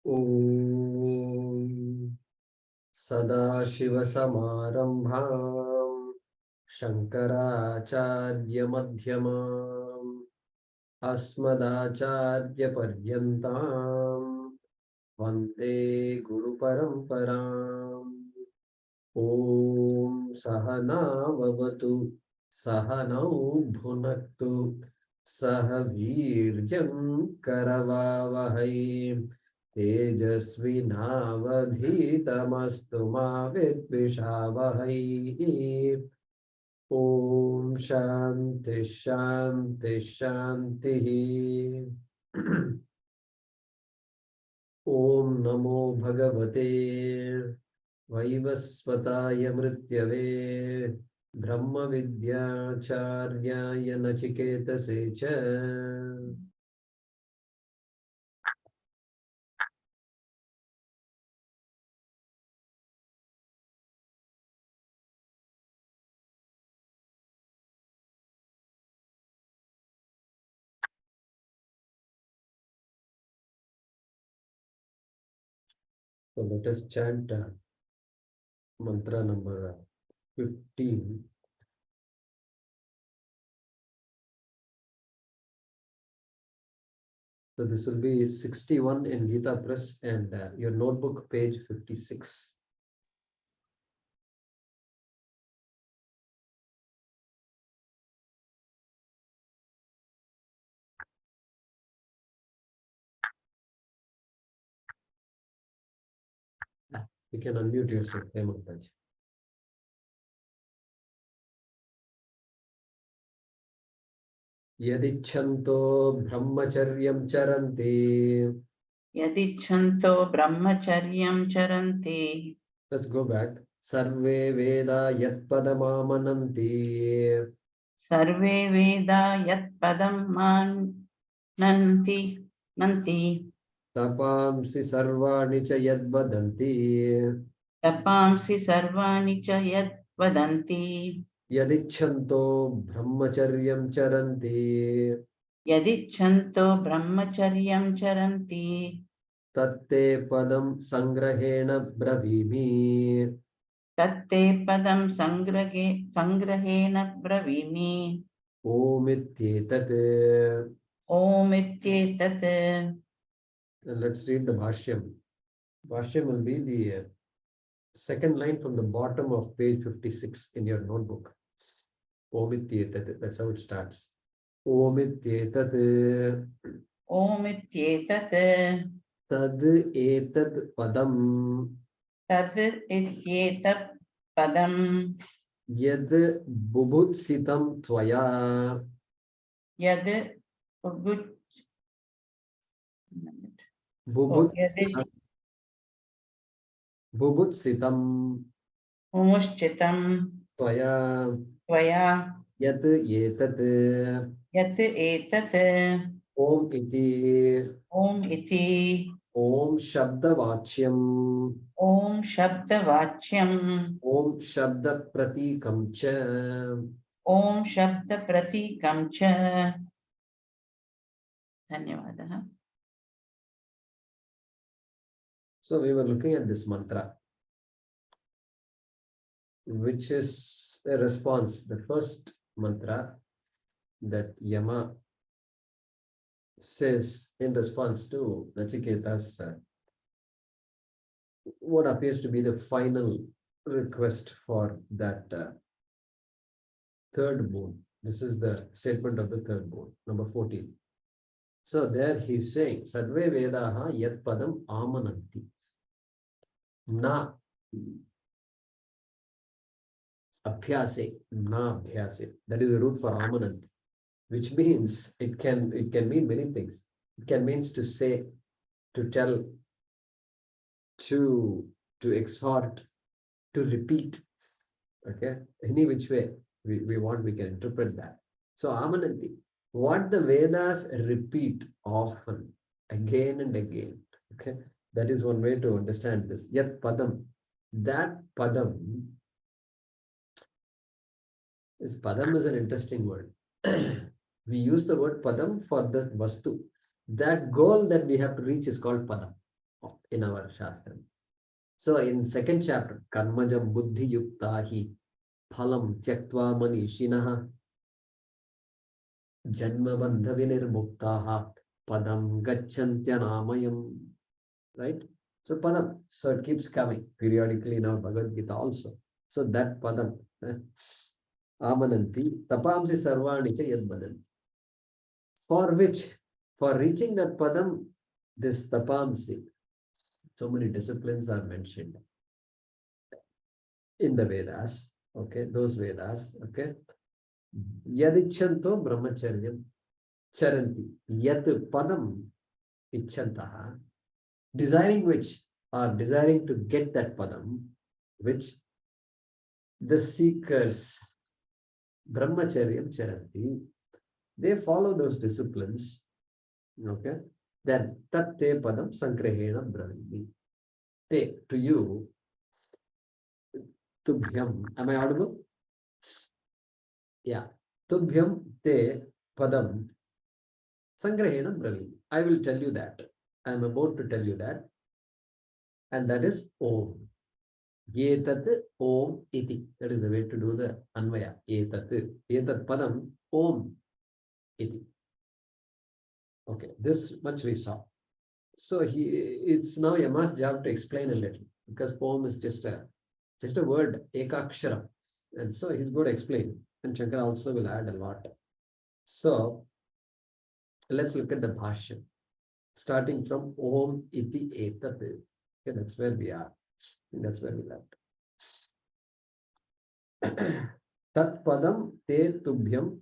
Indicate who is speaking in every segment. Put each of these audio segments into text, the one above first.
Speaker 1: Om Sadashivasamarambham Shankara Madhyamam Asmadacharya Paryantam Vande Guru Paramparam. Om Sahana Vavatu Sahanau Bhunaktu Sahavirjam Karavavahai Tejasvinavadhitamastu ma vidvishavahai. Om Shanti Shanti Shanti. Om Namo Bhagavate Vaivasvataya Mrityave Brahma Vidyacharya Nachiketase cha. So let us chant mantra number 15. So this will be 61 in Gita Press and your notebook page 56. You can unmute yourself, Hemantaj. Yadichanto brahmacharyam charanti.
Speaker 2: Yadichanto brahmacharyam charanti.
Speaker 1: Let's go back. Sarve Veda Yat Padamamananti.
Speaker 2: Sarve Veda Yat Padam Nanti.
Speaker 1: Tapamsi Sarvani Cha Yad Vadanti.
Speaker 2: Tapamsi Sarvani Cha Yat Vadanti.
Speaker 1: Yadichanto Brahmacharyam charanti.
Speaker 2: Yadichanto brahmacharyam charanti.
Speaker 1: Tatte Padam Sangrahena Bravimi.
Speaker 2: Tatte Padam Sangrahena Bravimi.
Speaker 1: Om Ityetat.
Speaker 2: Om Ityetat.
Speaker 1: Let's read the Bhaashyam. Bhaashyam will be the second line from the bottom of page 56 in your notebook. Om Ityetat. That's how it starts. Om Ityetat.
Speaker 2: Om Ityetat.
Speaker 1: Tad Etad Padam.
Speaker 2: Tad Ityetat Padam.
Speaker 1: Yad Bubhutsitam Tvaya.
Speaker 2: Yad
Speaker 1: Bubhutsitam
Speaker 2: Mumuschitam
Speaker 1: Tvaya.
Speaker 2: Tvaya
Speaker 1: Yad Etat.
Speaker 2: Yat Etat
Speaker 1: Om Iti.
Speaker 2: Om Iti
Speaker 1: Om Shabdavachyam.
Speaker 2: Om Shabdavachyam
Speaker 1: Om Shabda Pratikam cha.
Speaker 2: Om Shabda Pratikam cha. Dhanyavadah.
Speaker 1: So we were looking at this mantra, which is a response. The first mantra that Yama says in response to Nachiketa's what appears to be the final request for that third boon. This is the statement of the third boon, number 14. So there he's saying, Sarve Vedaha Yat Padam Amananti. Na Abhyase, Na Abhyase. That is the root for Amananti, which means it can mean many things. It can mean to say, to tell, to exhort, to repeat. Okay, any which way we want, we can interpret that. So Amananti, what the Vedas repeat often, again and again. Okay, that is one way to understand this. Yat Padam, that Padam. This Padam is an interesting word. We use the word Padam for the Vastu. That goal that we have to reach is called Padam. in our Shastra. So in second chapter, Karmajam Buddhi Yuktahi Phalam Tyaktva Manishinaha Janma Bandha Vinirmuktaha Padam Gacchantyanayam. Right? So Padam, so it keeps coming periodically in our Bhagavad Gita also. So that Padam, Amananti, Tapamsi Sarvani cha Yad Badanti. For which, for reaching that Padam, this Tapamsi, so many disciplines are mentioned in the Vedas, okay, those Vedas, okay. Yadichanto Brahmacharyam Charanti, Yat Padam Ichantaha, desiring which, or desiring to get that Padam, which the seekers, Brahmacharyam Charanti, they follow those disciplines, okay, then Tat Te Padam Sangrahena Brahmi. Te, to you, Tubhyam, am I audible? Yeah. Tubhyam Te Padam Sangrahena Brahmi. I will tell you that. I am about to tell you that. And that is Om. Yetat Om iti. That is the way to do the Anvaya. Yetat Padam Om iti. Okay, this much we saw. So it's now Yama's job to explain a little, because Om is just a word, Ekakshara. And so he's going to explain. And Shankara also will add a lot. So let's look at the Bhaashyam. Starting from Om iti etat. Okay, that's where we are. That's where we left. Tat padam te tubhyam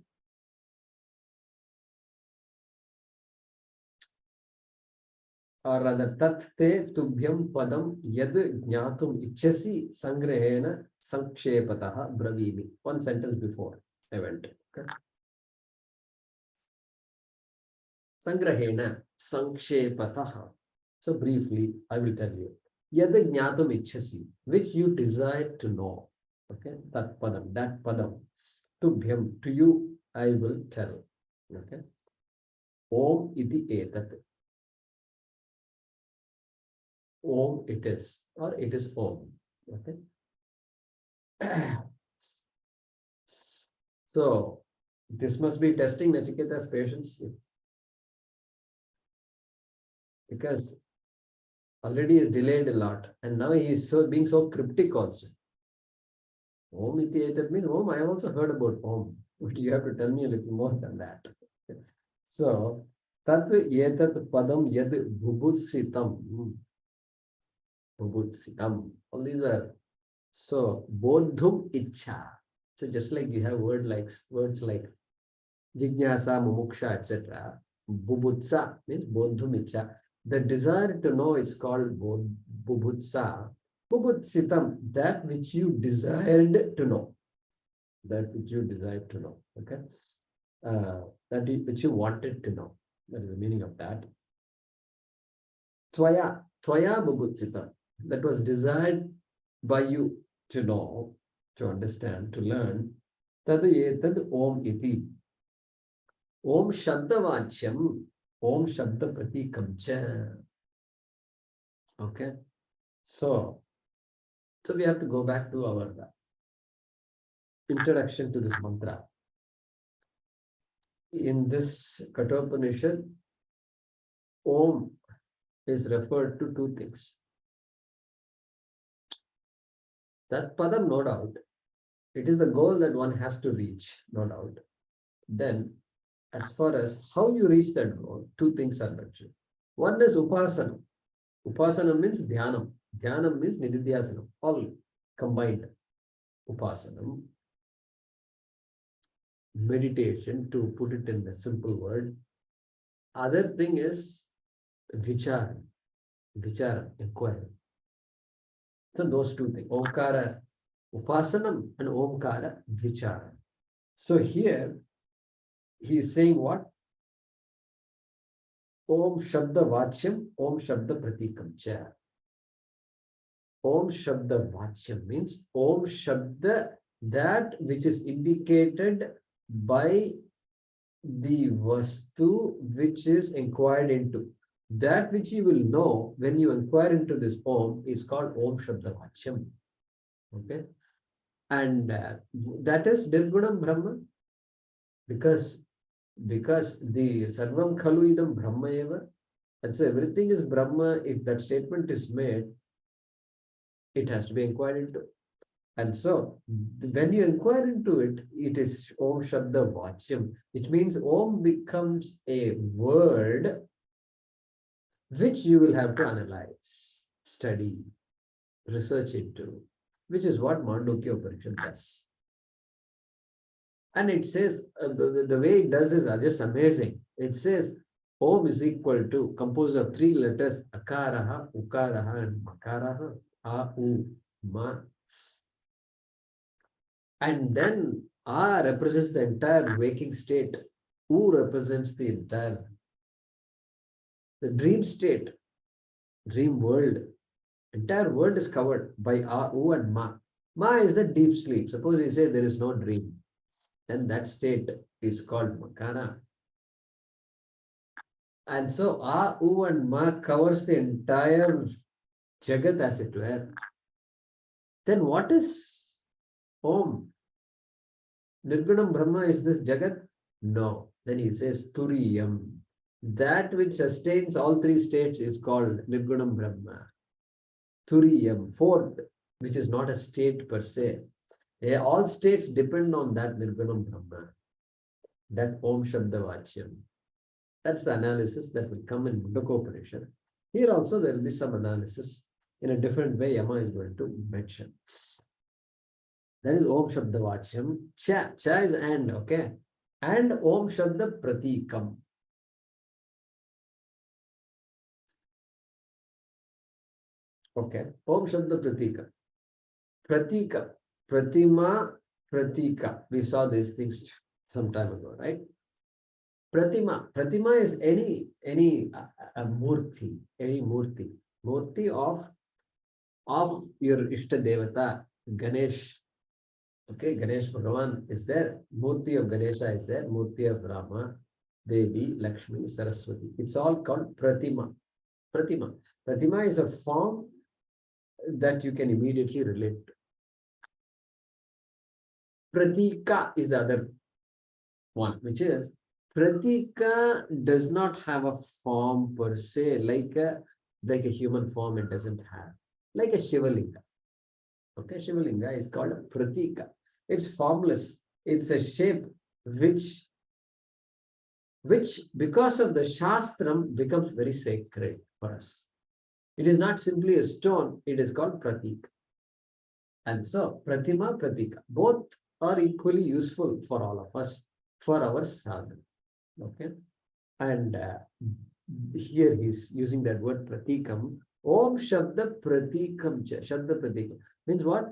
Speaker 1: or rather tat te tubhyam padam yad jnatum ichasi sangrahena sankshepataha bravimi. One sentence before I went. Okay. Sangrahena sankshepataha. So briefly, I will tell you. Yad jnatum ichasi, which you desire to know. Okay, that padam. Tubhyam, to you, I will tell. Okay. Om iti etat. Om it is, or it is Om. Okay. So this must be testing Nachiketa's patience, because already is delayed a lot, and now he is being so cryptic also. Om iti etat means Om. I have also heard about Om, but you have to tell me a little more than that. So tat etat padam yad bhubutsitam. All these are so bodhum icha. So just like you have words like jignasa, mumuksha, etc. Bubutsa means bodhum icha. The desire to know is called bubutsa. Bubutsitam, that which you desired to know. That which you desired to know. Okay. That which you wanted to know. That is the meaning of that. Tvaya bubutsitam. That was desired by you to know, to understand, to learn. Tad etad Om iti. Om Shabda Vachyam, Om Shabda Pratikam cha. Okay. So we have to go back to our introduction to this mantra. In this Kathopanishad, Om is referred to two things. That padam, no doubt, it is the goal that one has to reach, no doubt. Then, as far as how you reach that goal, two things are mentioned. One is upasana. Upasana means dhyanam. Dhyanam means nididhyasanam. All combined. Upasanam. Meditation, to put it in a simple word. Other thing is vichara. Vichara, inquiry. So those two things. Omkara upasanam and Omkara vichara. So here he is saying what? Om Shabda Vachyam, Om Shabda Pratikam cha. Om Shabda Vachyam means Om Shabda, that which is indicated by the Vastu which is inquired into. That which you will know when you inquire into this Om is called Om Shabda Vachyam. Okay. And that is Nirgunam Brahma, because the Sarvam Khalu Idam Brahma Eva. And so everything is Brahma. If that statement is made, it has to be inquired into. And so when you inquire into it, it is Om Shabda Vachyam, which means Om becomes a word which you will have to analyze, study, research into, which is what Mandukya Upanishad does. And it says, the way it does is just amazing. It says, Om is equal to, composed of three letters, Akaraha, Ukaraha, and Makaraha, A, U, Ma. And then A represents the entire waking state, U represents the entire, the dream state, dream world. Entire world is covered by A, U, and Ma. Ma is the deep sleep. Suppose we say there is no dream, then that state is called Makara. And so A, U, and Ma covers the entire Jagat, as it were. Then what is Om? Nirgunam Brahma is this Jagat? No. Then he says Turiyam. That which sustains all three states is called Nirgunam Brahma. Turiyam, fourth, which is not a state per se. All states depend on that Nirgunam Brahma, that Om Shabda Vachyam. That's the analysis that will come in Mundakopanishad. Here also there will be some analysis in a different way. Yama is going to mention. That is Om Shabda Vachyam. Cha. Cha is and, okay. And Om Shabda Pratikam. Okay. Om Shabda Pratika. Pratika. Pratima, Pratika. We saw these things some time ago, right? Pratima. Pratima is any murti, any murti. Murti of your Ishta Devata, Ganesh. Okay, Ganesh Bhagavan is there. Murti of Ganesha is there. Murti of Rama, Devi, Lakshmi, Saraswati. It's all called Pratima. Pratima. Pratima is a form that you can immediately relate to. Pratika is the other one, which is Pratika does not have a form per se, like a human form it doesn't have. Like a Shivalinga. Okay, Shivalinga is called a Pratika. It's formless. It's a shape which because of the Shastram becomes very sacred for us. It is not simply a stone, it is called Pratik. And so Pratima, Pratika, both are equally useful for all of us, for our sadhana. Okay. And here he's using that word Pratikam. Om Shabda Pratikam cha. Shabda Pratikam means what?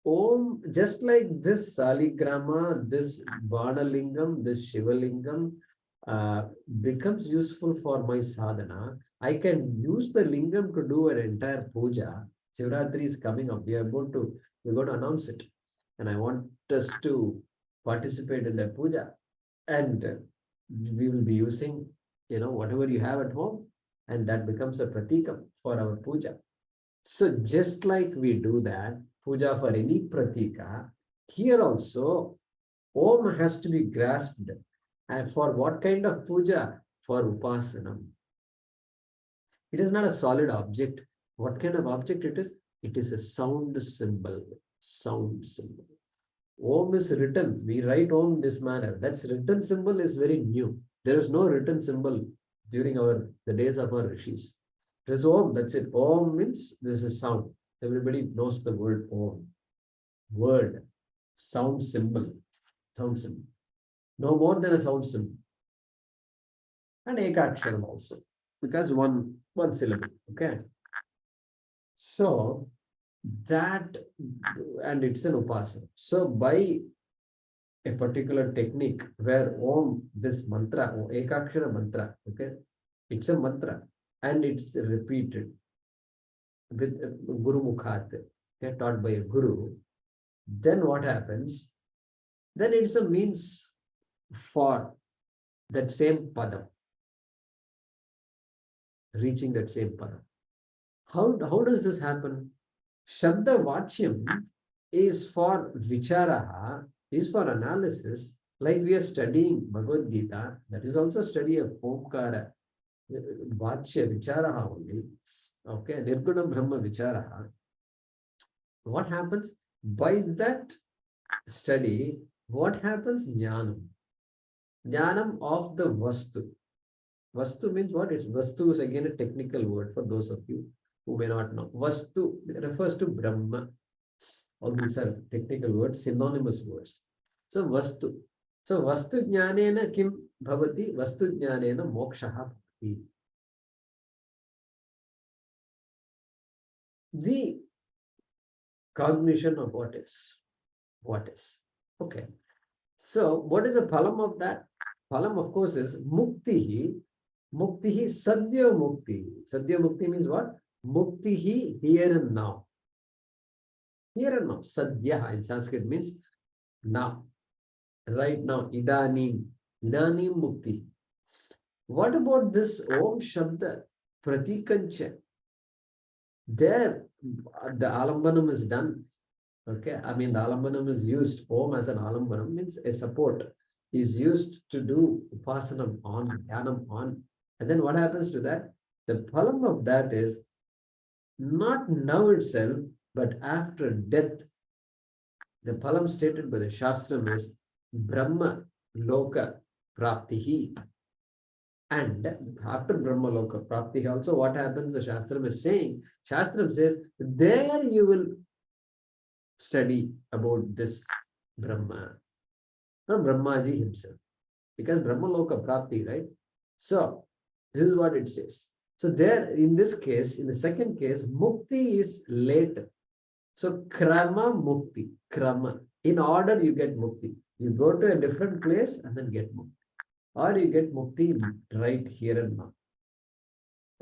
Speaker 1: Om, just like this Saligrama, this Banalingam, this Shivalingam becomes useful for my sadhana. I can use the lingam to do an entire puja. Shivratri is coming up. We're going to announce it. And I want us to participate in that puja. And we will be using, whatever you have at home, and that becomes a pratikam for our puja. So just like we do that, puja for any pratika, here also, Om has to be grasped. And for what kind of puja? For upasanam. It is not a solid object. What kind of object it is? It is a sound symbol. Sound symbol. Om is written. We write Om this manner. That's written symbol is very new. There is no written symbol during the days of our rishis. There's Om. That's it. Om means this is sound. Everybody knows the word Om. Word. Sound symbol. Sound symbol. No more than a sound symbol. And Ekaksharam also. Because one syllable. Okay. So that, and it's an upasana. So by a particular technique where Om, this mantra, Ekakshara mantra, okay, it's a mantra and it's repeated with Guru Mukhat, okay, taught by a Guru. Then what happens? Then it's a means for that same padam. reaching that same pada. How does this happen? Shabda Vachyam is for vicharaha, is for analysis, like we are studying Bhagavad Gita, that is also study of Omkara, Vachya, vicharaha only. Okay, Nirguna Brahma vicharaha. What happens? By that study, what happens? Jnanam. Jnanam of the Vastu. Vastu means what? It's Vastu is again a technical word for those of you who may not know. Vastu refers to Brahma. All these are technical words, synonymous words. So Vastu. So Vastu Jnanena kim bhavati? Vastu Jnanena mokshaha bhavati. The cognition of what is. What is. Okay. So what is the phalam of that? Phalam, of course, is muktihi. Muktihi sadhya mukti. Sadhya mukti means what? Muktihi here and now. Here and now. Sadhya in Sanskrit means now. Right now. Idanim. Idanim mukti. What about this Om Shabda Pratikancha? There, the alambanam is done. Okay, I mean the alambanam is used. Om as an alambanam means a support is used to do upasanam on, dhyanam on. And then what happens to that? The phalam of that is not now itself, but after death. The phalam stated by the Shastram is Brahma Loka Praptihi. And after Brahma Loka Praptihi also what happens? The Shastram is saying, Shastram says, there you will study about this Brahma, from Brahmaji himself. Because Brahma Loka Prapti, right? So, this is what it says. So there, in this case, in the second case, Mukti is later. So, Krama Mukti, Krama. In order you get Mukti. You go to a different place and then get Mukti. Or you get Mukti right here and now.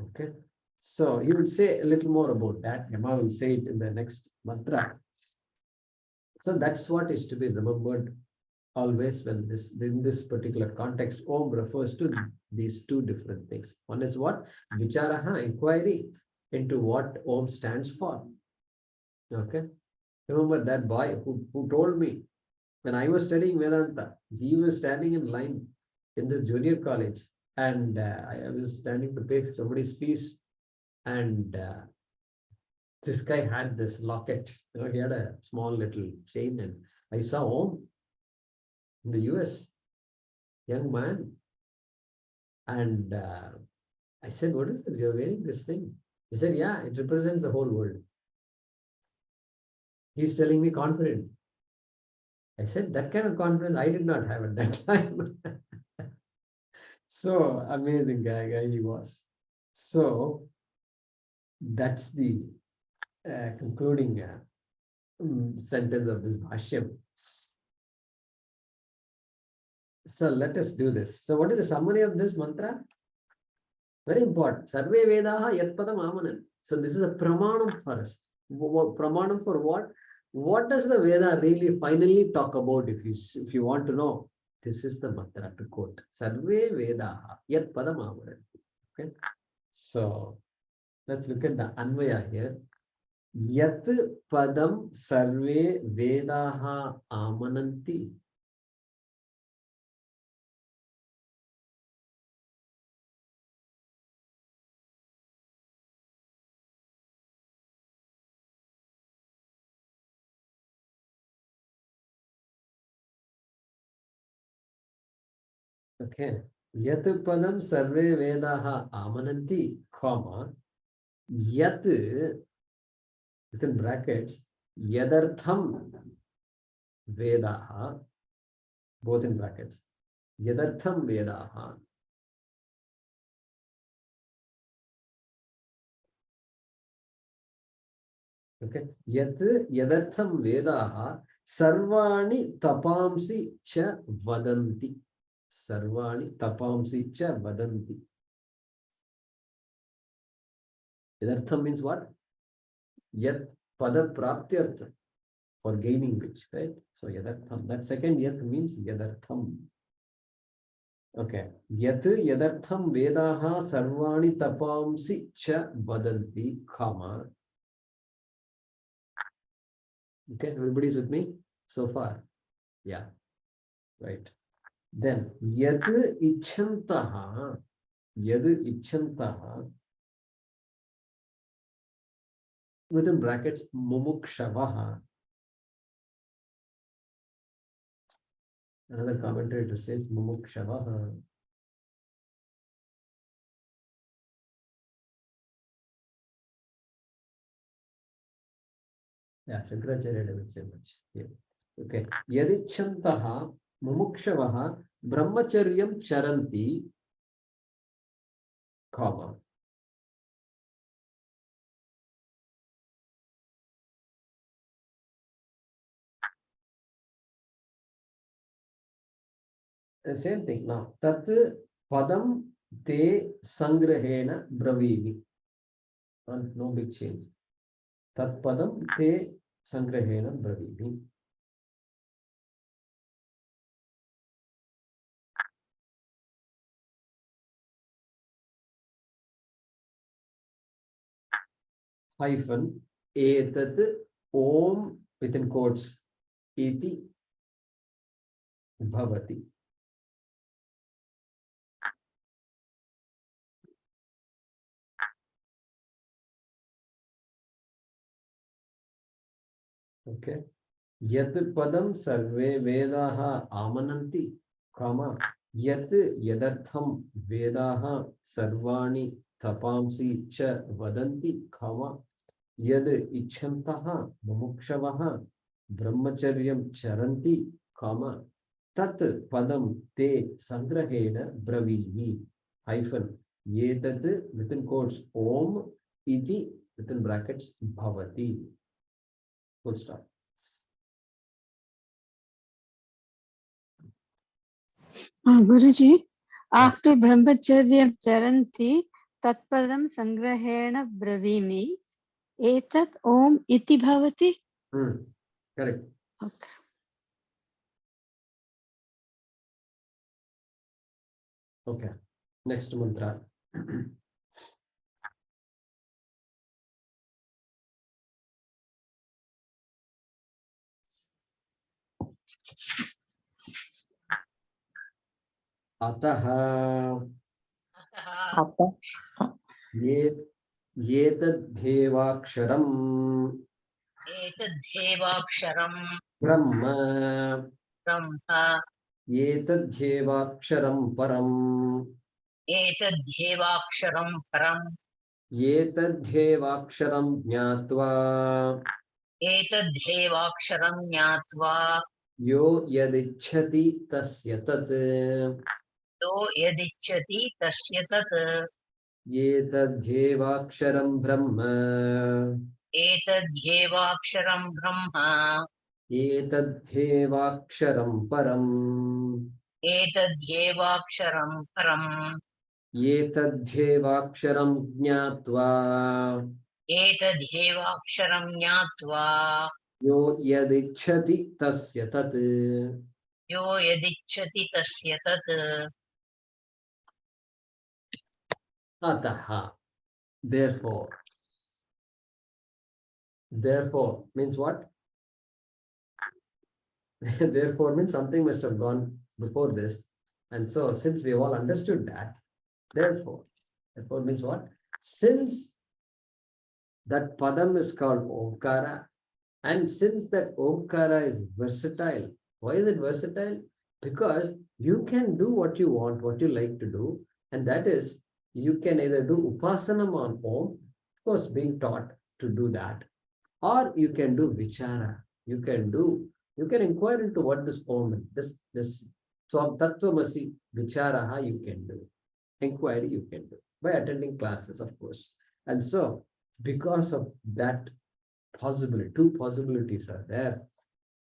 Speaker 1: Okay. So, he will say a little more about that. Yama will say it in the next mantra. So, that's what is to be remembered always when this, in this particular context, Om refers to these two different things. One is what? Vicharaha, inquiry into what Om stands for. Okay. Remember that boy who told me when I was studying Vedanta, he was standing in line in the junior college and I was standing to pay somebody's fees and this guy had this locket. You know, he had a small little chain and I saw Om in the US, young man. And I said, what is it? You're wearing this thing. He said, yeah, it represents the whole world. He's telling me confident. I said, that kind of confidence I did not have at that time. So amazing guy he was. So that's the concluding sentence of this Bhaashyam. So let us do this. So what is the summary of this mantra? Very important. Sarve Vedaha Yatpadam Amanan. So this is a pramanam for us. Pramanam for what? What does the Veda really finally talk about? If you want to know, this is the mantra to quote. Sarve Vedaha Yatpadam Amanan. Okay. So let's look at the Anvaya here. Yat Padam Sarve Vedaha Amananti. Okay. Yat Padam Sarve Vedaha Amananti, comma, Yat, within brackets, Yadartham Vedaha, both in brackets, Yadartham Vedaha. Okay. Yat Yadartham Vedaha Sarvani Tapamsi Cha Vadanti. Sarvani Tapamsi Cha Vadanti. Yadartham means what? Yat Pada Praptyartha, for gaining which, right? So Yadartham. That second Yat means Yadartham. Okay. Yat yadartham vedaha sarvani tapamsi cha vadanti, comma. Okay, everybody's with me so far? Yeah, right. Then yad ichantaha, within brackets mumukshavaha. Another commentator says mumukshavaha. Yeah, Shankaracharya doesn't say much here. Okay. Yadichantaha mumukshavaha brahmacharyam charanti, comma. Same thing now. Tat padam te sangrahena bravini. No big change. Tat padam te sangrahena bravini. Hyphen etat om within quotes iti bhavati. Okay. Yat padam sarve vedaha amananti, comma. Yat yadartham vedaha sarvani tapamsi cha vadanti, comma. Yad ichantaha mumukshavaha brahmacharyam charanti, comma. Tat padam te sangrahena bravini, hyphen yetat within quotes om iti within brackets bhavati. Full stop.
Speaker 3: Guruji, after Brahmacharya Charanti, Tatpadam Sangrahena Bravimi, Etat Om Iti Bhavati.
Speaker 1: Correct.
Speaker 3: Okay.
Speaker 1: Okay. Next mantra. Ataha ye etadhevaksharam brahma etadhevaksharam param etadhevaksharam jnatva yo yadichhati tasya tat etadhevaksharam brahma etadhevaksharam param etadhevaksharam jnatva yo yadichhati tasya tat. Ataha. Therefore means what? Therefore means something must have gone before this. And so since we have all understood that, therefore means what? Since that padam is called Omkara, and since that Omkara is versatile, why is it versatile? Because you can do what you want, what you like to do, and that is you can either do Upasanam on Om, of course, being taught to do that, or you can do Vichara. You can inquire into what this Om is. This Swam Tattvamasi Vicharaha you can do. Inquiry you can do by attending classes, of course. And so, because of that possibility, two possibilities are there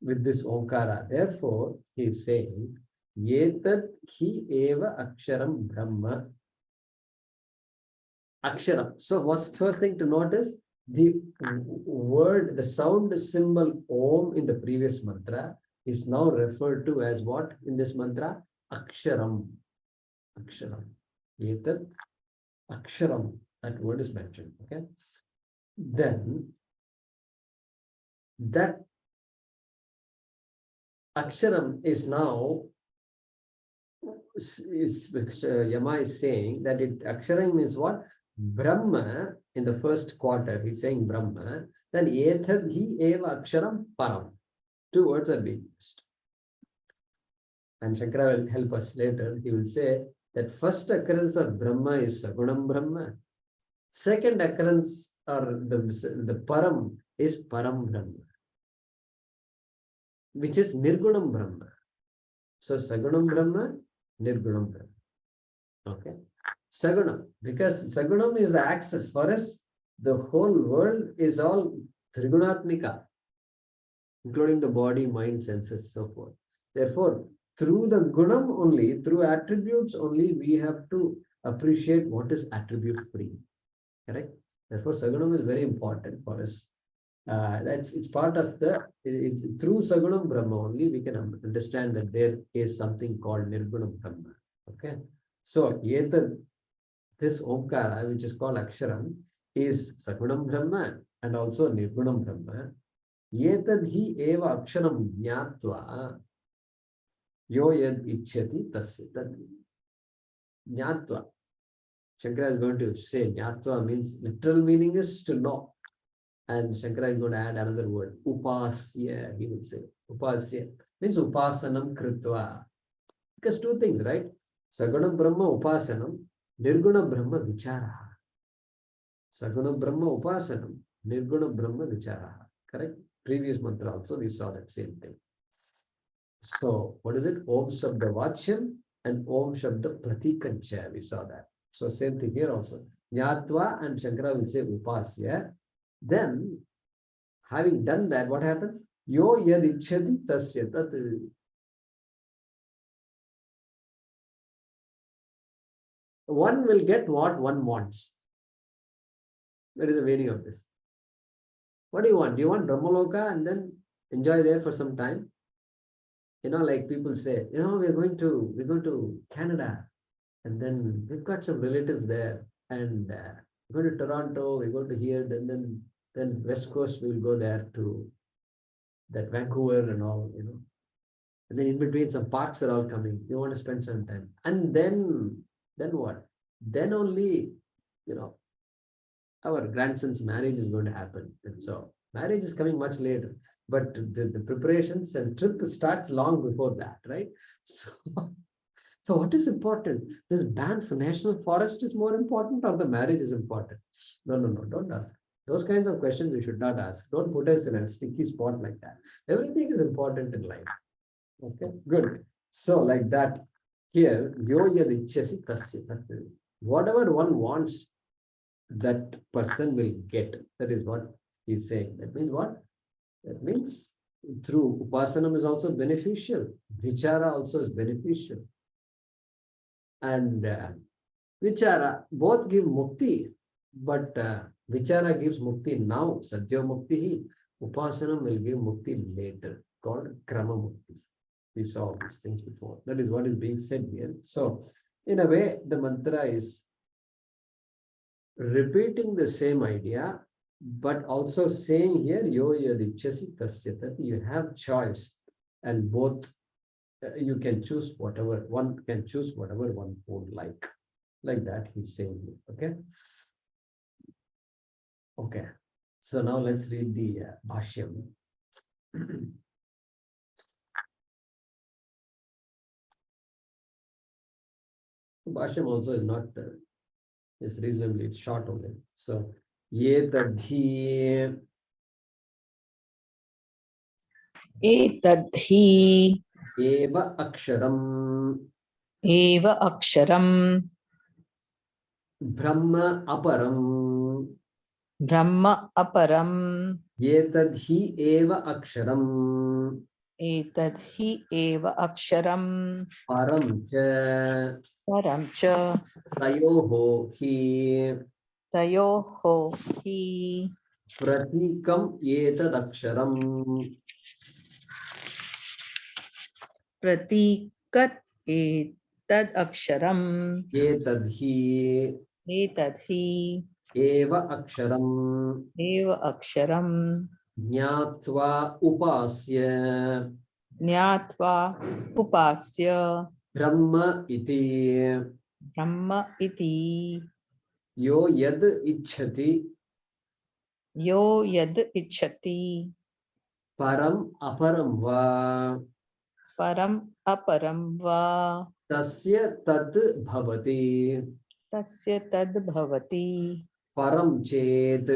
Speaker 1: with this Omkara. Therefore, he is saying, Yetat hi eva aksharam brahma. Aksharam. So, what's the first thing to notice? The word, the sound symbol Om in the previous mantra is now referred to as what in this mantra? Aksharam. Aksharam. Etat aksharam. That word is mentioned. Okay. Then that aksharam is now Yama is saying that aksharam is what? Brahma in the first quarter. He's saying Brahma. Then etat hi eva aksharam param. Two words are being used. And Shankara will help us later. He will say that first occurrence of Brahma is Sagunam Brahma. Second occurrence or the Param is Param Brahma, which is Nirgunam Brahma. So Sagunam Brahma, Nirgunam Brahma. Okay. Sagunam, because Sagunam is the axis for us. The whole world is all Trigunatmika, including the body, mind, senses, so forth. Therefore, through the gunam only, through attributes only, we have to appreciate what is attribute free. Correct? Therefore, Sagunam is very important for us. It's part of through Sagunam Brahma only we can understand that there is something called Nirgunam Brahma. Okay. So, this Omkara, which is called Aksharam, is Sagunam Brahma and also Nirgunam Brahma. Etadhi eva aksharam jnatva yo yad ichyati tasya tad jnatva. Shankara is going to say jnatva means literal meaning is to know. And Shankara is going to add another word, upasya, he will say. Upasya means upasanam kritva. Because two things, right? Saguna Brahma upasanam, Nirguna Brahma vicharaha. Saguna Brahma upasanam, Nirguna Brahma vicharaha. Correct? Previous mantra also we saw that same thing. So what is it? Om Shabda Vachyam and Om Shabda Pratikancha. We saw that. So same thing here also. Jnatva and Shankara will say upasya. Then having done that, what happens? Yo yad ichyati tasya tat. One will get what one wants. That is the meaning of this. What do you want? Do you want Brahmaloka and then enjoy there for some time? You know, like people say, you know, we're going to Canada, and then we've got some relatives there, and we're going to Toronto, we're going to here, then West Coast, we'll go there to that Vancouver and all, you know. And then in between some parks are all coming. You want to spend some time. And then what? Then only, you know, our grandson's marriage is going to happen. And so marriage is coming much later. But the preparations and trip starts long before that, right? So what is important? This Banff National Forest is more important or the marriage is important? No, don't ask. Those kinds of questions you should not ask. Don't put us in a sticky spot like that. Everything is important in life. Okay, good. So like that, here, whatever one wants, that person will get. That is what he's saying. That means what? That means through Upasanam is also beneficial. Vichara also is beneficial. And Vichara, both give mukti, but Vichara gives mukti now, Sadhya Mukti. Upasanam will give mukti later, called Krama Mukti. We saw these things before. That is what is being said here. So, in a way, the mantra is repeating the same idea, but also saying here, yo yadichasi tasya tat, you have choice, and both you can choose whatever, one can choose whatever one would like. Like that, he's saying here. Okay. Okay. So now let's read the Bhaashyam. Bhaashyam also is not, it's reasonably short only. So, Etadhi
Speaker 2: etadhi
Speaker 1: eva aksharam
Speaker 2: eva aksharam
Speaker 1: Brahma aparam.
Speaker 2: brahma aparam
Speaker 1: Etadhi eva aksharam
Speaker 2: etadhi eva aksharam
Speaker 1: param cha
Speaker 2: param cha
Speaker 1: tayoho hi
Speaker 2: tayoho hi
Speaker 1: pratikam etad aksharam.
Speaker 2: pratikat et tad aksharam.
Speaker 1: etadhi
Speaker 2: Etadhi
Speaker 1: eva aksharam
Speaker 2: eva aksharam.
Speaker 1: jnatva upasya
Speaker 2: Nyatva upasya
Speaker 1: brahma iti
Speaker 2: brahma iti.
Speaker 1: yo yad ichhati
Speaker 2: Yo yad ichhati
Speaker 1: param aparam va
Speaker 2: param aparam va
Speaker 1: tasya tad bhavati
Speaker 2: tasya tad bhavati.
Speaker 1: param chet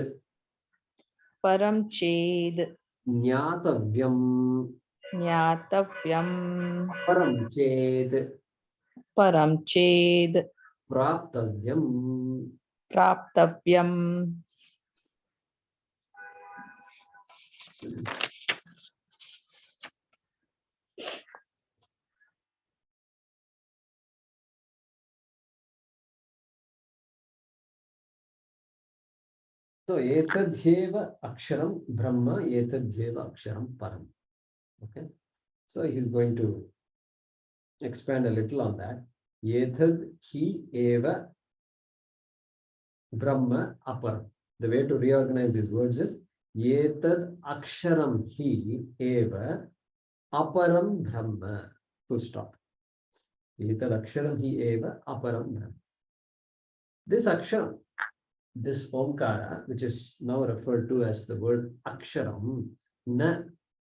Speaker 2: Param ched
Speaker 1: jnatavyam
Speaker 2: Nyatavyam
Speaker 1: param chet
Speaker 2: param ched
Speaker 1: praptavyam.
Speaker 2: praptavyam.
Speaker 1: So etadhyeva aksharam brahma etadhyeva aksharam param. Okay. So he's going to expand a little on that. Etad hi eva brahma aparam. The way to reorganize these words is etad aksharam hi eva aparam brahma. Full stop. Etad aksharam hi eva aparam brahma. This aksharam, this omkara, which is now referred to as the word aksharam, na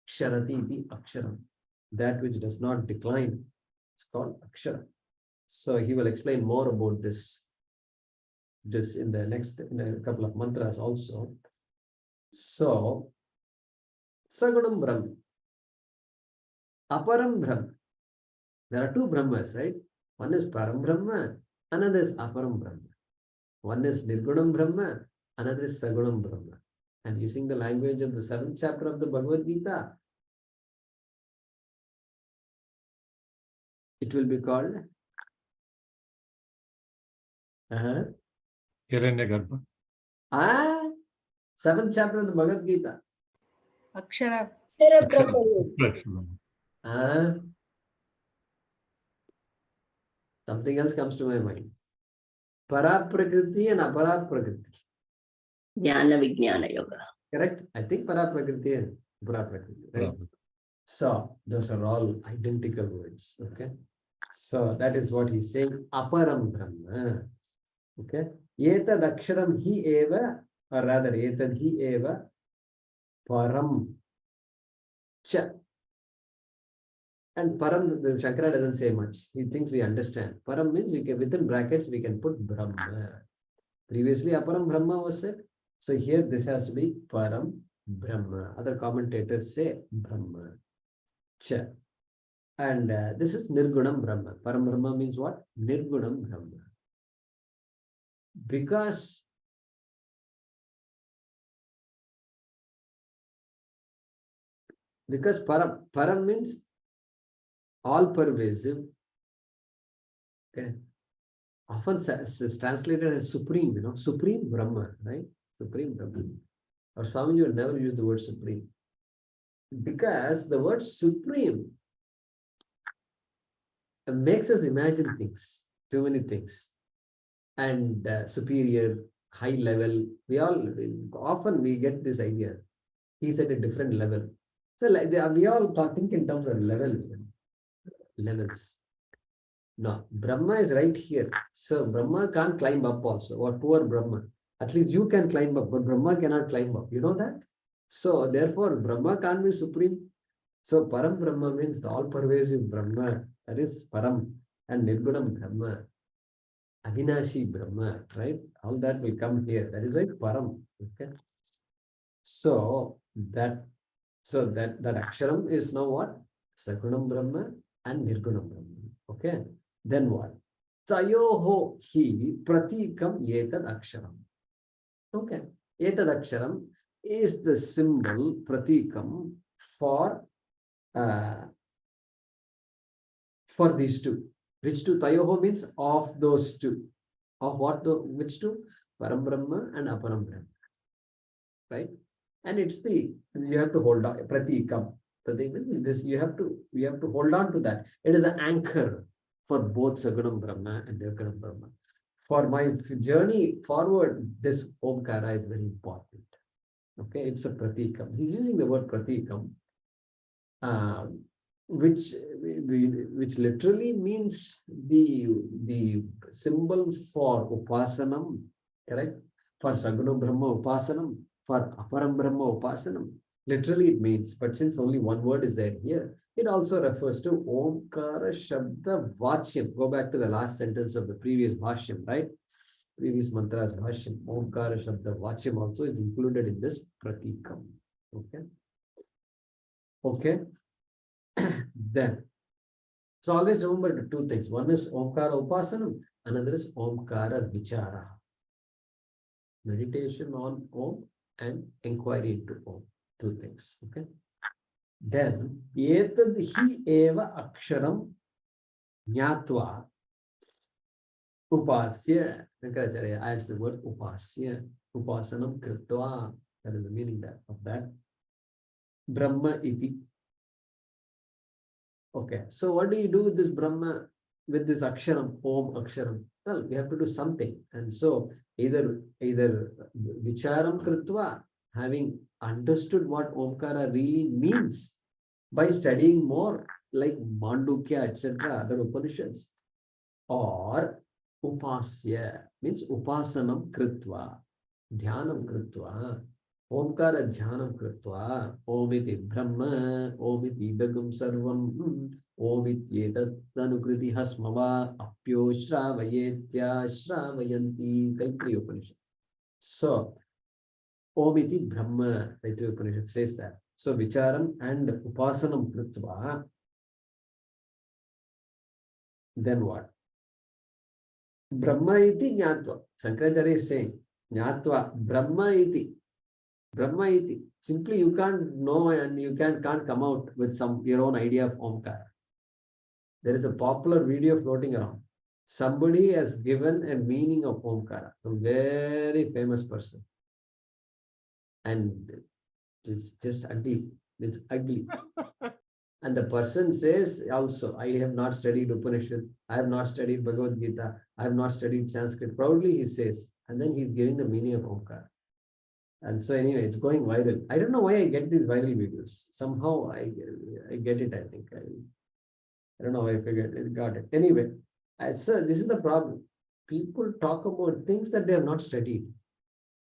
Speaker 1: ksharati iti aksharam. That which does not decline is called akshara. So he will explain more about this in the next in a couple of mantras also. So sagunam brahma, aparam brahma. There are two brahmas, right? One is param brahma, another is aparam brahma. One is nirgunam brahma, another is sagunam brahma. And using the language of the 7th chapter of the Bhagavad Gita, it will be called
Speaker 4: Hiranyagarbha.
Speaker 1: 7th chapter of the Bhagavad Gita.
Speaker 3: Akshara.
Speaker 1: Something else comes to my mind. Para Prakriti and Apara Prakriti.
Speaker 5: Jnana Vijnana Yoga.
Speaker 1: Correct? I think Para Prakriti and Apara Prakriti. Right? So those are all identical words. Okay. So that is what he's saying. Aparam Brahma. Okay. Etad aksharam hi eva, or rather etad hi eva param cha. And param, the Shankara doesn't say much. He thinks we understand. Param means we can, within brackets we can put Brahma. Previously aparam Brahma was said. So here this has to be param Brahma. Other commentators say Brahma. Cha. And this is Nirgunam Brahma. Param Brahma means what? Nirgunam Brahma. Because param means all pervasive. Okay. Often is translated as supreme, supreme Brahma, right? Supreme Brahma. Or Swamiji will never use the word supreme. Because the word supreme makes us imagine things, too many things. And superior, high level, often we get this idea. He's at a different level. So like we all think in terms of levels. Levels. No, Brahma is right here. So Brahma can't climb up also. Or poor Brahma. At least you can climb up, but Brahma cannot climb up. You know that? So therefore, Brahma can't be supreme. So Param Brahma means the all-pervasive Brahma. That is Param and Nirgunam Brahma. Avinashi Brahma, right? All that will come here. That is like Param. Okay. So that Aksharam is now what? Sagunam Brahma and Nirgunam Brahma. Okay. Then what? Tayoho hi pratikam etad aksharam. Okay. Etad aksharam is the symbol, pratikam, for these two. Which two? Tayoho means of those two. Of what? Which two? Param Brahma and Aparam Brahma. Right? And it's you have to hold on. Pratikam. Pratikam means this, you have to hold on to that. It is an anchor. for both Sagunam Brahma and Nirgunam Brahma. For my journey forward, this Omkara is very important. Okay, it's a pratikam. He's using the word pratikam, which literally means the symbol for upasanam, correct? For Sagunam Brahma upasanam, for Aparam Brahma upasanam. Literally it means, but since only one word is there here, it also refers to Omkara Shabda Vachyam. Go back to the last sentence of the previous Bhaashyam, right? Previous mantra's Bhaashyam. Omkara Shabda Vachyam also is included in this pratikam. Okay. Okay. Then, so always remember the two things. One is Omkara Upasanam, another is Omkara Vichara. Meditation on Om and inquiry into Om. Two things. Okay. Then, Etad hi eva aksharam Nyatva Upasya. Shankaracharya adds the word Upasya. Upasanam Kritva. That is the meaning of that. Brahma iti. Okay, so what do you do with this Brahma, with this Aksharam, Om Aksharam? Well, we have to do something. And so either Vicharam Kritva, having understood what Omkara really means by studying more, like Mandukya, etc., other Upanishads, or Upasya, means Upasanam Kritva, Dhyanam Kritva, Omkara Dhyanam Kritva, Omiti Brahma, Omiti Idagam Sarvam, Omiti Edanukriti Hasmava, Apyo Shravayetya Shravayanti, Kalpri Upanishad. So, Omiti Brahma, Kalpri Upanishad says that. So, Vicharam and Upasanam Kritva, then what? Brahma iti Jnatva. Shankaracharya is saying, Jnatva, Brahma iti. Brahma iti. Simply you can't know and you can't come out with your own idea of Omkara. There is a popular video floating around. Somebody has given a meaning of Omkara. A very famous person. And it's just ugly. It's ugly. And the person says also, I have not studied Upanishads, I have not studied Bhagavad Gita, I have not studied Sanskrit. Proudly he says, and then he's giving the meaning of Omkara. And so anyway, it's going viral. I don't know why I get these viral videos. Somehow I get it, I think. I don't know why I figured it, got it. Anyway, so this is the problem. People talk about things that they have not studied.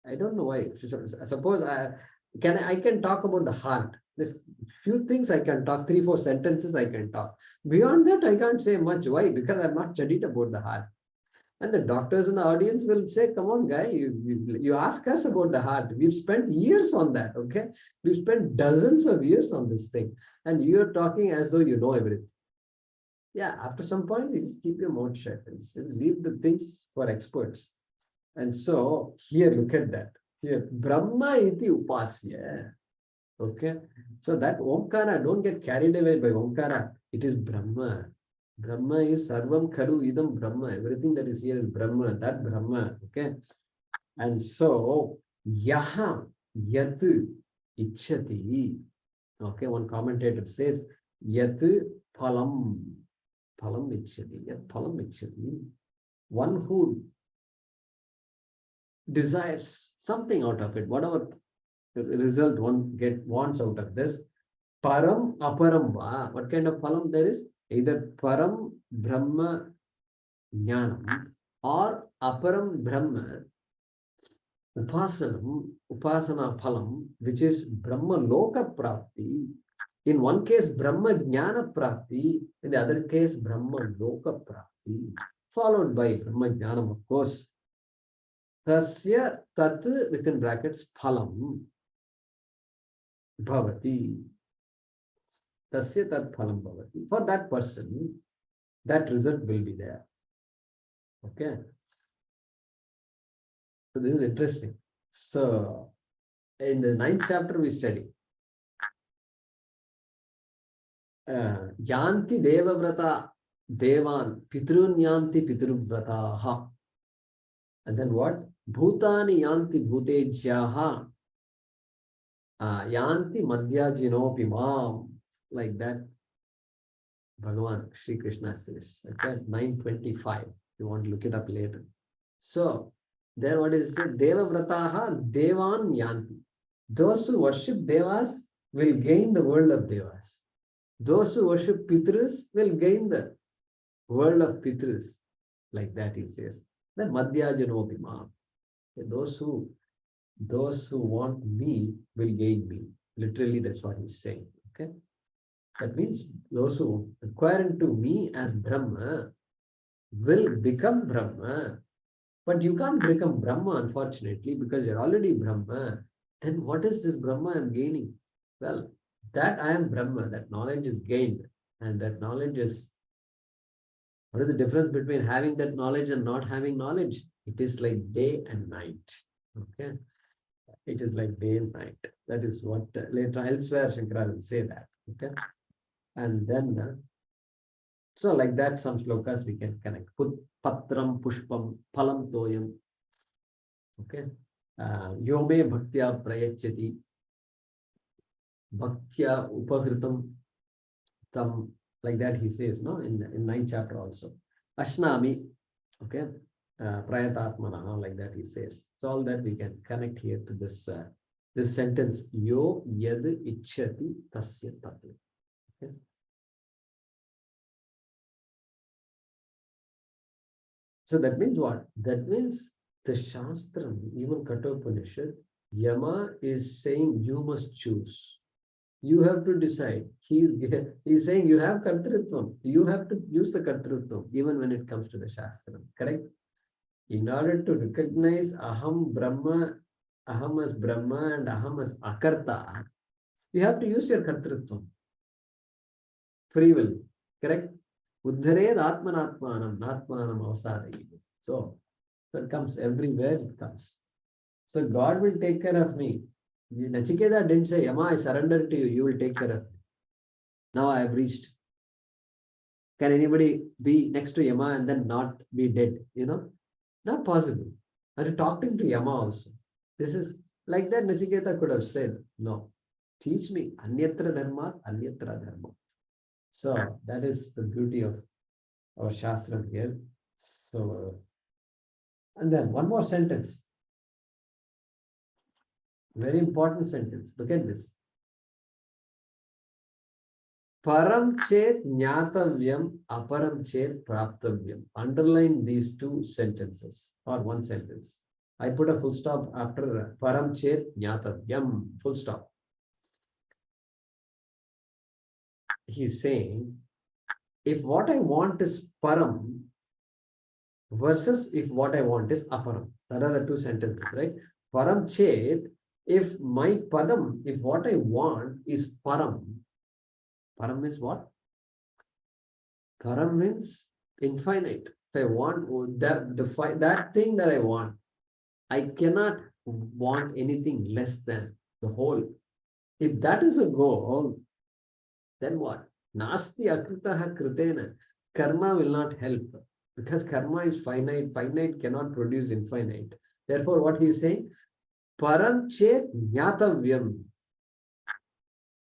Speaker 1: I don't know why. Suppose I can talk about the heart. The few things I can talk, 3-4 sentences I can talk. Beyond that, I can't say much. Why? Because I've not studied about the heart. And the doctors in the audience will say, come on, guy, you ask us about the heart. We've spent years on that, okay? We've spent dozens of years on this thing. And you're talking as though you know everything. Yeah, after some point, you just keep your mouth shut and leave the things for experts. And so, here, look at that. Here, Brahma iti upasya. Okay, so that Omkara, don't get carried away by Omkara. It is Brahma. Brahma is Sarvam Khalu Idam Brahma. Everything that is here is Brahma, that Brahma. Okay, and so Yaha Yat Ichchati. Okay, one commentator says Yat Phalam. Phalam Ichchati. Yat Phalam Ichchati. One who desires something out of it, whatever the result one wants out of this. Param aparam va. What kind of phalam there is? Either param brahma jnanam or aparam brahma upasana phalam, which is brahma loka prapti. In one case, brahma jnana prapti. In the other case, brahma loka prapti. Followed by brahma jnanam, of course. Tasya tat within brackets phalam bhavati. Tasya tat phalam bhavati. For that person, that result will be there. Okay. So this is interesting. So in the 9th chapter we study Yanti Devavrata Devan Pitrun Yanti Pitruvrataha. And then what? Bhutani Yanti Bhutejyaha Yanti Madhyajinopi Mam. Like that. Bhagavan Sri Krishna says. Okay, 9:25. You want to look it up later. So there what is it? Deva Vrataha Devan Yanti. Those who worship Devas will gain the world of Devas. Those who worship Pitrus will gain the world of Pitrus. Like that he says. The Madhya Janopima. Those who want me will gain me. Literally, that's what he's saying. Okay. That means those who acquire into me as Brahma will become Brahma. But you can't become Brahma, unfortunately, because you're already Brahma. Then what is this Brahma I'm gaining? Well, that I am Brahma, that knowledge is gained. And that knowledge is, what is the difference between having that knowledge and not having knowledge? It is like day and night. Okay. It is like day and night. That is what later elsewhere Shankara will say that. Okay. And then, so like that, some slokas we can connect. Put patram pushpam phalam toyam. Okay. Yome bhaktya prayachati. Bhaktya upahritam tam. Like that he says, no, in 9th chapter also. Ashnami. Okay. Prayatatmana, like that he says. So all that we can connect here to this this sentence. Yo yad ichchati tasya tat. Okay. So that means what? That means the Shastram, even Kathopanishad, Yama is saying you must choose. You have to decide. He's saying you have Kartrutvam. You have to use the Kartrutvam even when it comes to the Shastram. Correct? In order to recognize Aham Brahma, Aham as Brahma and Aham as Akarta, you have to use your Kartrutvam. Free will. Correct? Uddhared Atmanatmanam, Natmanam Avasadayi. So it comes everywhere, it comes. So God will take care of me. Nachiketa didn't say, Yama, I surrender to you, you will take care of me. Now I have reached. Can anybody be next to Yama and then not be dead? You know, not possible. And talking to Yama also. This is like that Nachiketa could have said, no, teach me, Anyatra Dharma, Anyatra Dharma. So that is the beauty of our Shastram here. So, and then one more sentence. Very important sentence. Look at this. Param chet jnatavyam, aparam chet praptavyam. Underline these two sentences or one sentence. I put a full stop after param chet jnatavyam, full stop. He's saying, if what I want is param versus if what I want is aparam. That are the two sentences, right? Param chet, if my padam, if what I want is param, param means what? Param means infinite. If I want that thing that I want, I cannot want anything less than the whole. If that is a goal, then what? Nasti akritaha kritena. Karma will not help because karma is finite. Finite cannot produce infinite. Therefore, what he is saying? Param chet jnatavyam.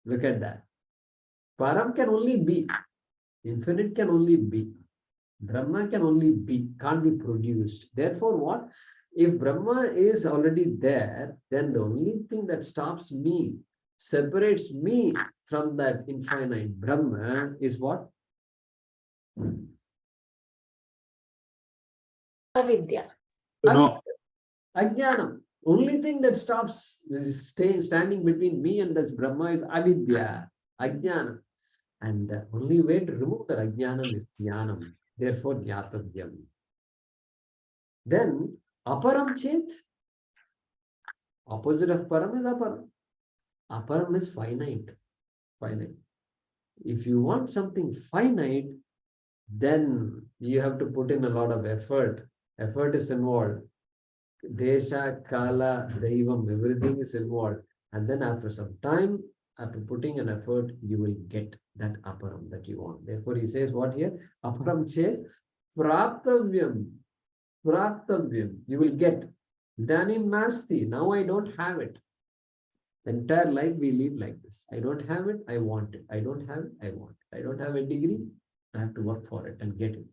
Speaker 1: Look at that. Param can only be. Infinite can only be. Brahma can only be, can't be produced. Therefore, what? If Brahma is already there, then the only thing that stops me, separates me from that infinite Brahma is what?
Speaker 5: Avidya.
Speaker 1: No. Ajnanam. Only thing that stops standing between me and this Brahma is avidya, ajnanam. And the only way to remove the ajnanam is jnanam. Therefore, jnatavyam. Then, aparam chet. Opposite of param is aparam. Aparam is finite. Finite. If you want something finite, then you have to put in a lot of effort. Effort is involved. Desha, Kala, Daivam, everything is involved. And then after some time, after putting an effort, you will get that aparam that you want. Therefore, he says what here? Aparam che praptavyam. Praptavyam. You will get. Danim nasti. Now I don't have it. The entire life we live like this. I don't have it, I want it. I don't have it, I want it. I don't have a degree, I have to work for it and get it.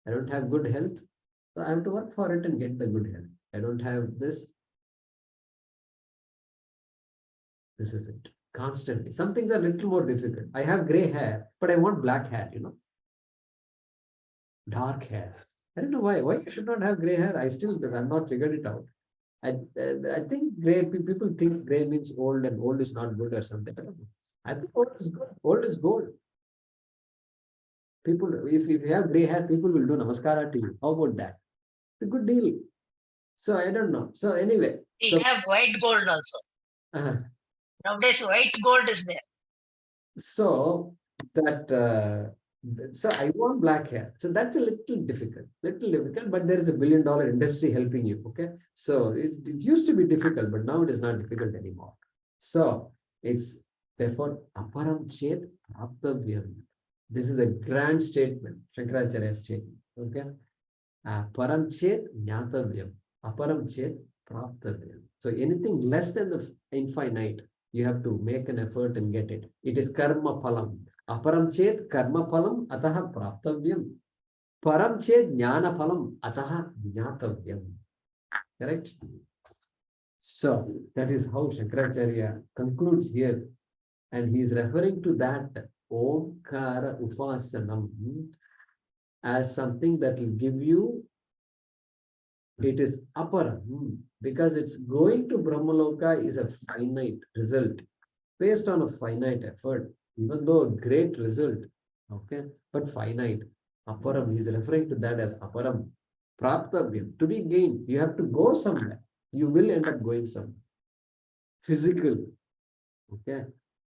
Speaker 1: I don't have good health, so I have to work for it and get the good health. I don't have this. This is it. Constantly. Some things are a little more difficult. I have gray hair, but I want black hair, dark hair. I don't know why. Why you should not have gray hair? I still have not figured it out. I think people think gray means old and old is not good or something. I don't know. I think old is good. Old is gold. People, if you have gray hair, people will do namaskara to you. How about that? It's a good deal. So I don't know. So anyway.
Speaker 4: We
Speaker 1: So,
Speaker 4: have white gold also.
Speaker 1: uh,
Speaker 4: Nowadays, white gold is there.
Speaker 1: so that so I want black hair. So that's a little difficult, but there is $1 billion industry helping you. Okay. So it used to be difficult, but now it is not difficult anymore. So it's therefore aparam chet aptavyam. This is a grand statement, Shankaracharya's statement. Okay. Param chet jnatavyam. Aparam chet praptavyam. So anything less than the infinite, you have to make an effort and get it. It is karma phalam. Aparam chet karma phalam ataha praptavyam. Param chet jnana phalam ataha jnatavyam. Correct? So that is how Shankaracharya concludes here. And he is referring to that Omkara Upasanam as something that will give you, it is aparam, because it's going to Brahmaloka is a finite result based on a finite effort, even though a great result, okay, but finite. Aparam, he is referring to that as aparam. Praptavyam, to be gained, you have to go somewhere. You will end up going somewhere. Physical, okay,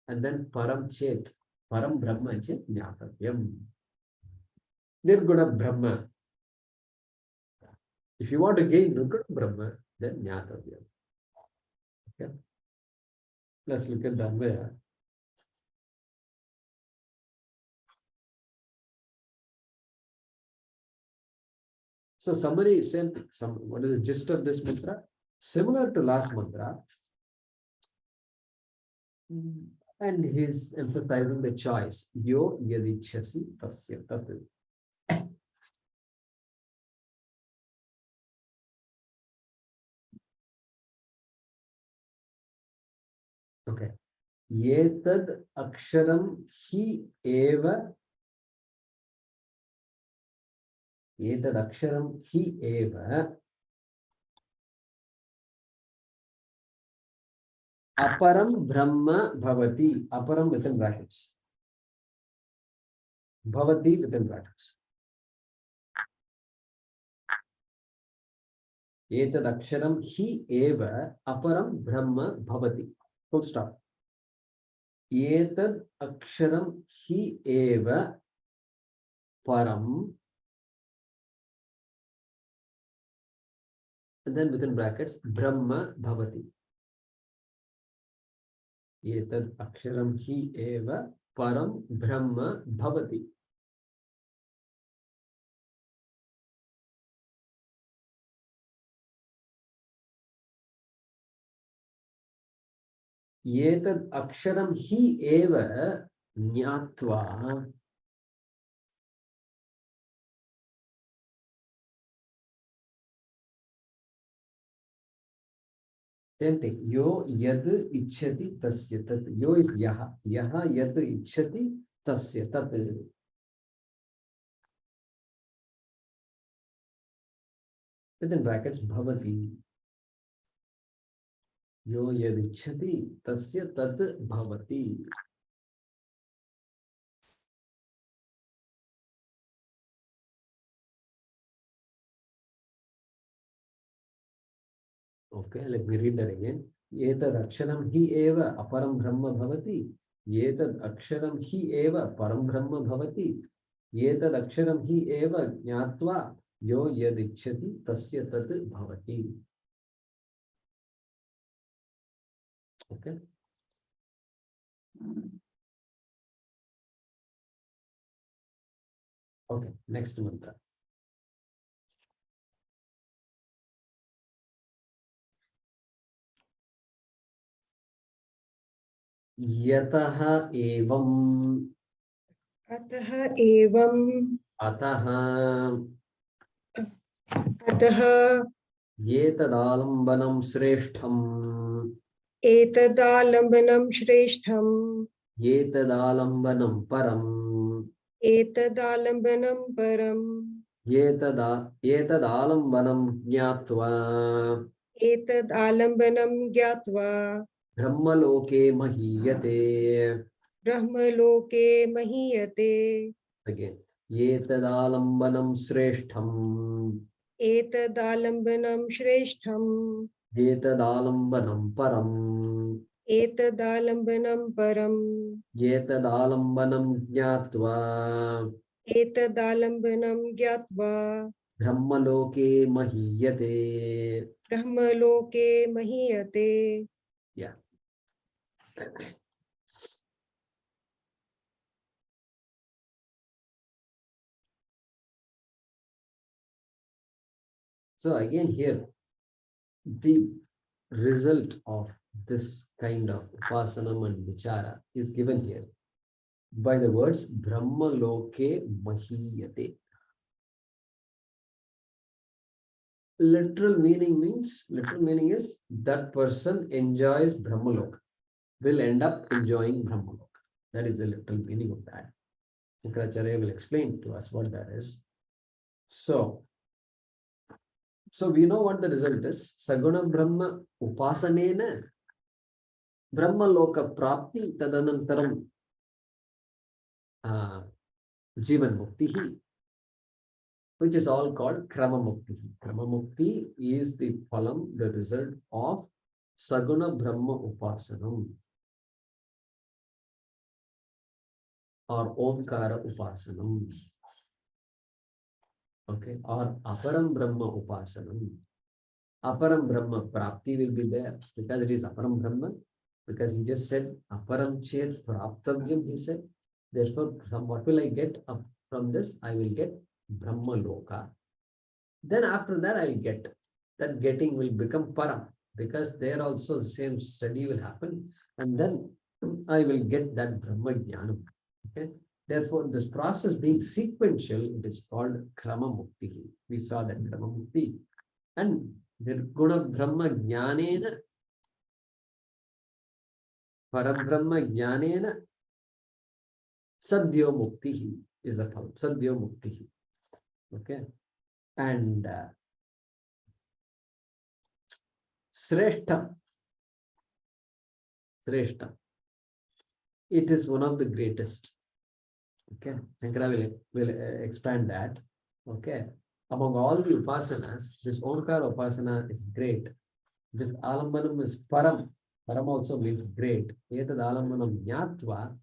Speaker 1: and then param chet, param brahma chet jnatavyam. Nirguna Brahma. If you want to gain Nirguna Brahma, then jnatavyam. Okay. Let's look at Adhaya. So summary is same thing. What is the gist of this mantra? Similar to last mantra. And he's emphasizing the choice. Yo yadichasi tasya tat. Okay. Yetad aksharam hi eva. Yetad aksharam hi eva. Aparam Brahma Bhavati. Aparam within brackets. Bhavati within brackets. Etad aksharam hi eva aparam Brahma Bhavati. Full stop. Etad aksharam hi eva param. And then within brackets Brahma Bhavati. Etad aksharam hi eva param Brahma Bhavati. Etad aksharam hi eva jnatva. Same thing. Yo yad ichhati tasya tat. Yo is yaha. Yaha yad ichhati tasya tat. Within brackets bhavati. Yo yad ichhati tasya tat bhavati. Okay, let me read that again. Etad aksharam hi eva aparam brahma bhavati. Etad aksharam hi eva param brahma bhavati. Etad aksharam hi eva jnatva yo yad ichhati tasya tat bhavati. Okay. Okay, next mantra. Yataha evam.
Speaker 6: अतः एवं अतः
Speaker 1: एतदालम्बनं श्रेष्ठम्
Speaker 6: एतदालम्बनं श्रेष्ठम्
Speaker 1: एतदालम्बनं परम्
Speaker 6: एतदालम्बनं परम्
Speaker 1: एतदालम्बनं ज्ञात्वा
Speaker 6: एतदालम्बनं ज्ञात्वा
Speaker 1: ब्रह्मलोके महीयते.
Speaker 6: ब्रह्मलोके महीयते.
Speaker 1: Again, एतदालम्बनं श्रेष्ठम्
Speaker 6: एतदालम्बनं श्रेष्ठम्
Speaker 1: एतदालम्बनं परम्
Speaker 6: एतदालम्बनं परम्
Speaker 1: एतदालम्बनं ज्ञात्वा
Speaker 6: एतदालम्बनं ज्ञात्वा
Speaker 1: ब्रह्मलोके महीयते.
Speaker 6: ब्रह्मलोके महीयते.
Speaker 1: Yeah. So again here, the result of this kind of upasanam and vichara is given here by the words Brahmaloke Mahiyate. Literal meaning is that person enjoys Brahmaloka, will end up enjoying Brahmaloka. That is the literal meaning of that. Shankaracharya will explain to us what that is. So we know what the result is. Saguna Brahma Upasanena Brahmaloka Prapti Tadanantaram Jivan Muktihi, which is all called Krama Mukti. Krama Mukti is the phalam, the result of Saguna Brahma Upasanam or Omkara Upasanam. Okay, or Aparam Brahma Upasanam. Aparam Brahma Prapti will be there because it is Aparam Brahma, because he just said Aparam Chet Praptavyam, he said. Therefore, what will I get from this? I will get Brahma Loka. Then after that, I will get. That getting will become Param, because there also the same study will happen. And then I will get that Brahma Jnanam. Okay. Therefore, this process being sequential, it is called Krama Mukti. We saw that Krama Mukti. And Nirguna Brahma Jnanena, Parabrahma Jnanena, Sadhyo Mukti is the phalam. Sadhyo Mukti. Okay. And Sreshta. It is one of the greatest. Okay. Shankara will expand that. Okay. Among all the upasanas, this Omkara upasana is great. This Alambanam is Param. Param also means great. Etad Alambanam Jnatva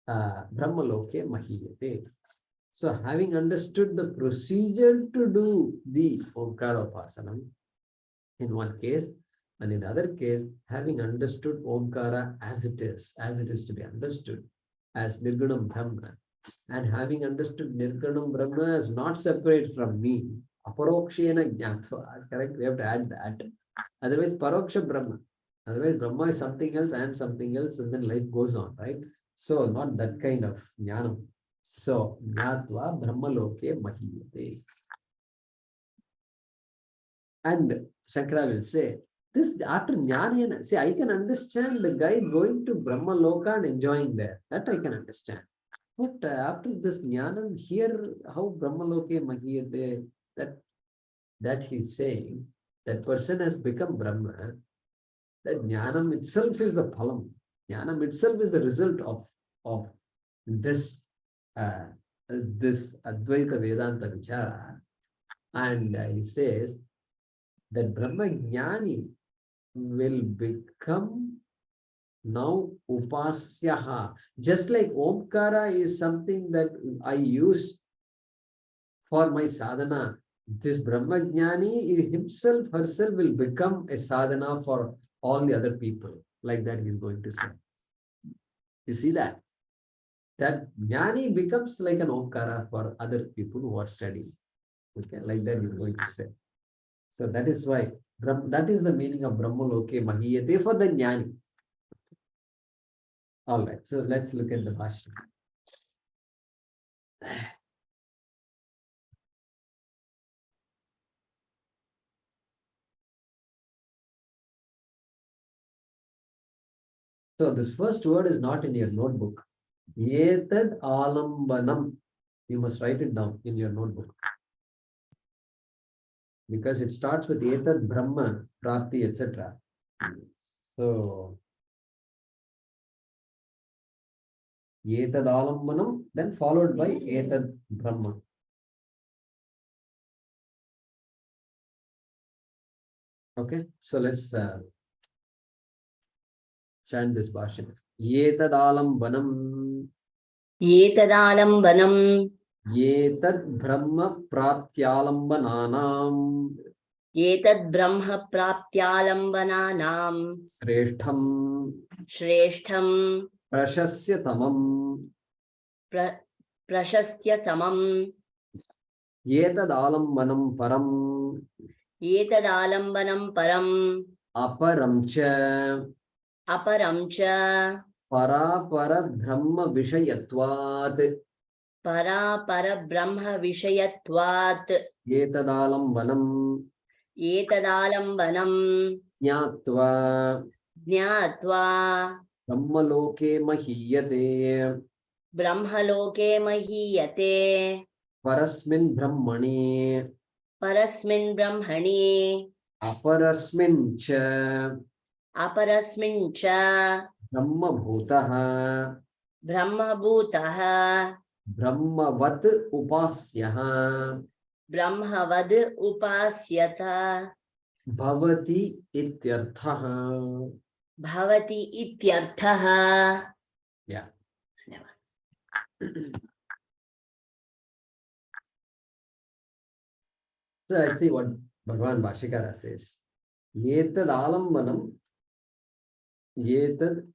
Speaker 1: Brahmaloke Mahiyate. So having understood the procedure to do the Omkara Upasanam in one case, and in other case, having understood Omkara as it is to be understood as Nirgunam Brahma, and having understood Nirgunam Brahma as not separate from me, Aparokshena Jnatva, correct? We have to add that. Otherwise, Paroksha Brahma. Otherwise, Brahma is something else, I am something else, and then life goes on, right? So, not that kind of jnanam. So, Jnatva Brahmaloke Mahiyate. And Shankara will say, this after Jnanena, see, I can understand the guy going to Brahmaloka and enjoying there. That I can understand. But after this Jnanam, here, how Brahmaloke Mahiyate, that he's saying, that person has become Brahma, that Jnanam itself is the phalam. Jnanam itself is the result of this Advaita Vedanta Vichara. And he says that Brahma Jnani will become now Upasyaha. Just like Omkara is something that I use for my sadhana, this Brahma Jnani himself, herself will become a sadhana for all the other people. Like that he is going to say. You see that? That Jnani becomes like an Omkara for other people who are studying. Okay, like that he is going to say. So that is why, that is the meaning of Brahmaloke Mahiyate for the Jnani. All right, so let's look at the Bhaashyam. So this first word is not in your notebook. Etad alambanam. You must write it down in your notebook. Because it starts with Etad Brahma, Prapti, etc. So Etad alambanam, then followed by Etad Brahma. Okay, so let's chant this Bhaashyam. Etad alambanam.
Speaker 5: Etadalambanam.
Speaker 1: Etad Brahma Praptyalambananam.
Speaker 5: Etad Brahma Praptyalambananam.
Speaker 1: Sreshtham
Speaker 5: Shreshtham.
Speaker 1: Prashasyatamam.
Speaker 5: Prashastya samam.
Speaker 1: Etad alambanam param.
Speaker 5: Etadalambanam param.
Speaker 1: Aparam cha.
Speaker 5: Aparam cha.
Speaker 1: Parapara Brahma Vishayatvat.
Speaker 5: Para Brahma Vishayatvat.
Speaker 1: Etadalambanam
Speaker 5: Etadalambanam.
Speaker 1: Jnatva
Speaker 5: Jnatva.
Speaker 1: Brahmaloke Mahiyate.
Speaker 5: Brahmaloke mahiyate.
Speaker 1: Parasmin Brahmani
Speaker 5: Parasmin Brahmani.
Speaker 1: Aparasmin cha
Speaker 5: Aparasmin cha.
Speaker 1: Brahma Bhutaha
Speaker 5: Brahma bhutaha.
Speaker 1: Brahmavat Upasyaha
Speaker 5: Brahmavad upasyata.
Speaker 1: Bhavati Ityarthaha.
Speaker 5: Bhavati ityarthaha.
Speaker 1: Yeah. So let's see what Bhagavan Bhashyakara says. Etad alambanam Etad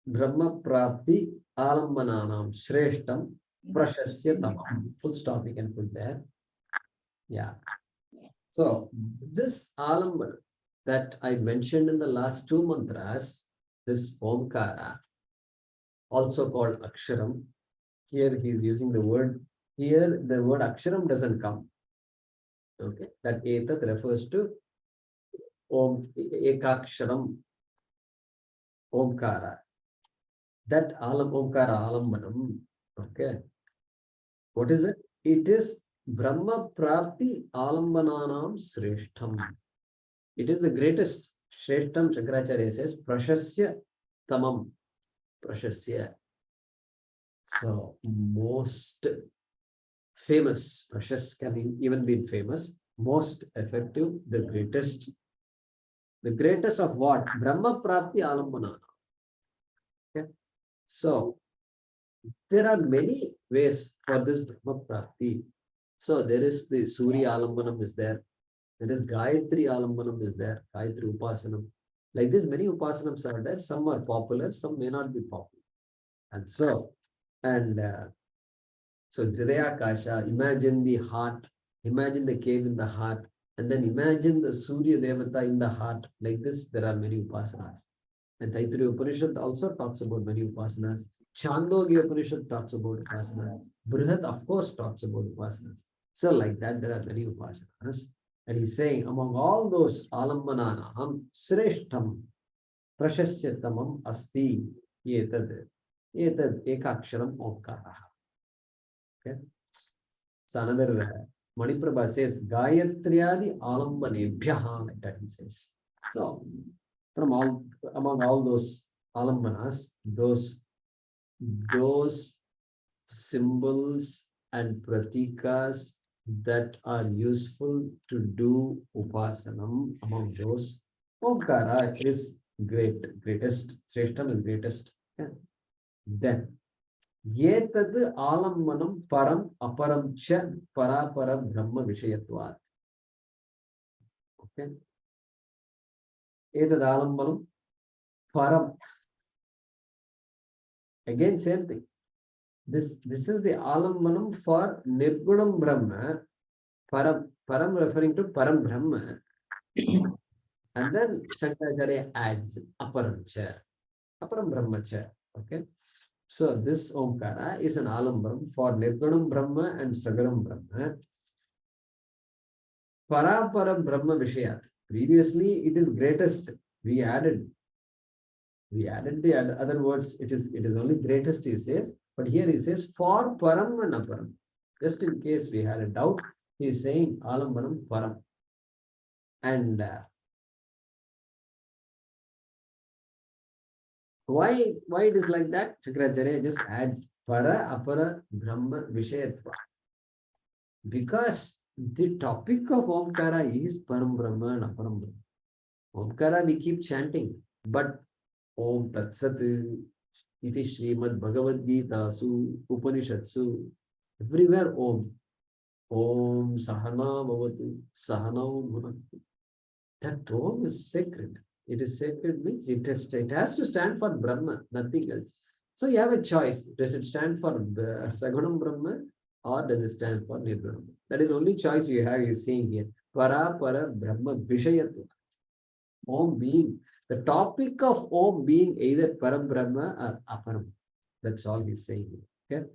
Speaker 1: Brahma Prapti Alambananam Shreshtam Prashasya Tamam. Full stop you can put there. Yeah. So this alambanam that I mentioned in the last two mantras, this Omkara, also called Aksharam. Here he is using the word, here the word Aksharam doesn't come. Okay, that Etat refers to Om Ekaksharam, Omkara. That Omkara Alambanam. Okay. What is it? It is Brahma Prapti Alambananam Sreshtham. It is the greatest. Shreshtham, Shankaracharya says, Prashasya Tamam. Prashasya. So, most famous. Prashas can even be famous. Most effective, the greatest. The greatest of what? Brahma Prapti Alambananam. Okay. So, there are many ways for this Brahma Prapti. So, there is the Surya Alambanam is there. There is Gayatri Alambanam is there. Gayatri Upasanam. Like this, many Upasanams are there. Some are popular, some may not be popular. And so, so Hridaya Kasha, imagine the heart, imagine the cave in the heart, and then imagine the Surya Devata in the heart. Like this, there are many Upasanas. And Taittiriya Upanishad also talks about many Upasanas. Chandogya Upanishad talks about Upasanas. Brihat, of course, talks about Upasanas. So like that, there are many Upasanas. And he's saying, among all those Alambananam, Sreshtham, Prashasyatamam Asti, Etad Ekaksharam Omkaraha. Okay. So another Maniprabha says, Gayatriadi Alambanebhyaha, like that he says. So, among all those Alambanas, those symbols and pratikas that are useful to do Upasanam, among those, Omkara is greatest, Sreshtam is greatest. Yeah. Then, Yetad alammanam param aparam cha parapara brahma vishayatvat. Okay. Yetad alammanam param. Again, same thing. This is the alammanam for nirgunam brahma. Param referring to param brahma. And then Shankaracharya adds aparam cha. Aparam brahma cha. Okay. So this Omkara is an alambram for Nirgunam Brahma and Saguram Brahma. Parapara Brahma Vishayat. Previously, it is greatest. We added the other words. It is only greatest, he says. But here he says for Param and Aparam. Just in case we had a doubt, he is saying Alambaram Param. And why it is like that? Shankaracharya just adds Para, Apara, Brahma, Vishayatva. Because the topic of Omkara is Param Brahma and Aparam Brahma. Omkara we keep chanting, but Om Tat Sat Iti Srimad Bhagavad Gita Su Upanishadsu, everywhere Om. Om Sahana Bhavatu, Sahana Bhunaktu. That Om is sacred. It is sacred means it has to stand for Brahma, nothing else. So you have a choice. Does it stand for the Sagunam Brahma or does it stand for Nirgunam? That is only choice you have, you're saying here. Para Brahma Vishayatva. Om being, the topic of Om being either Param Brahma or Aparam. That's all he's saying here. Okay.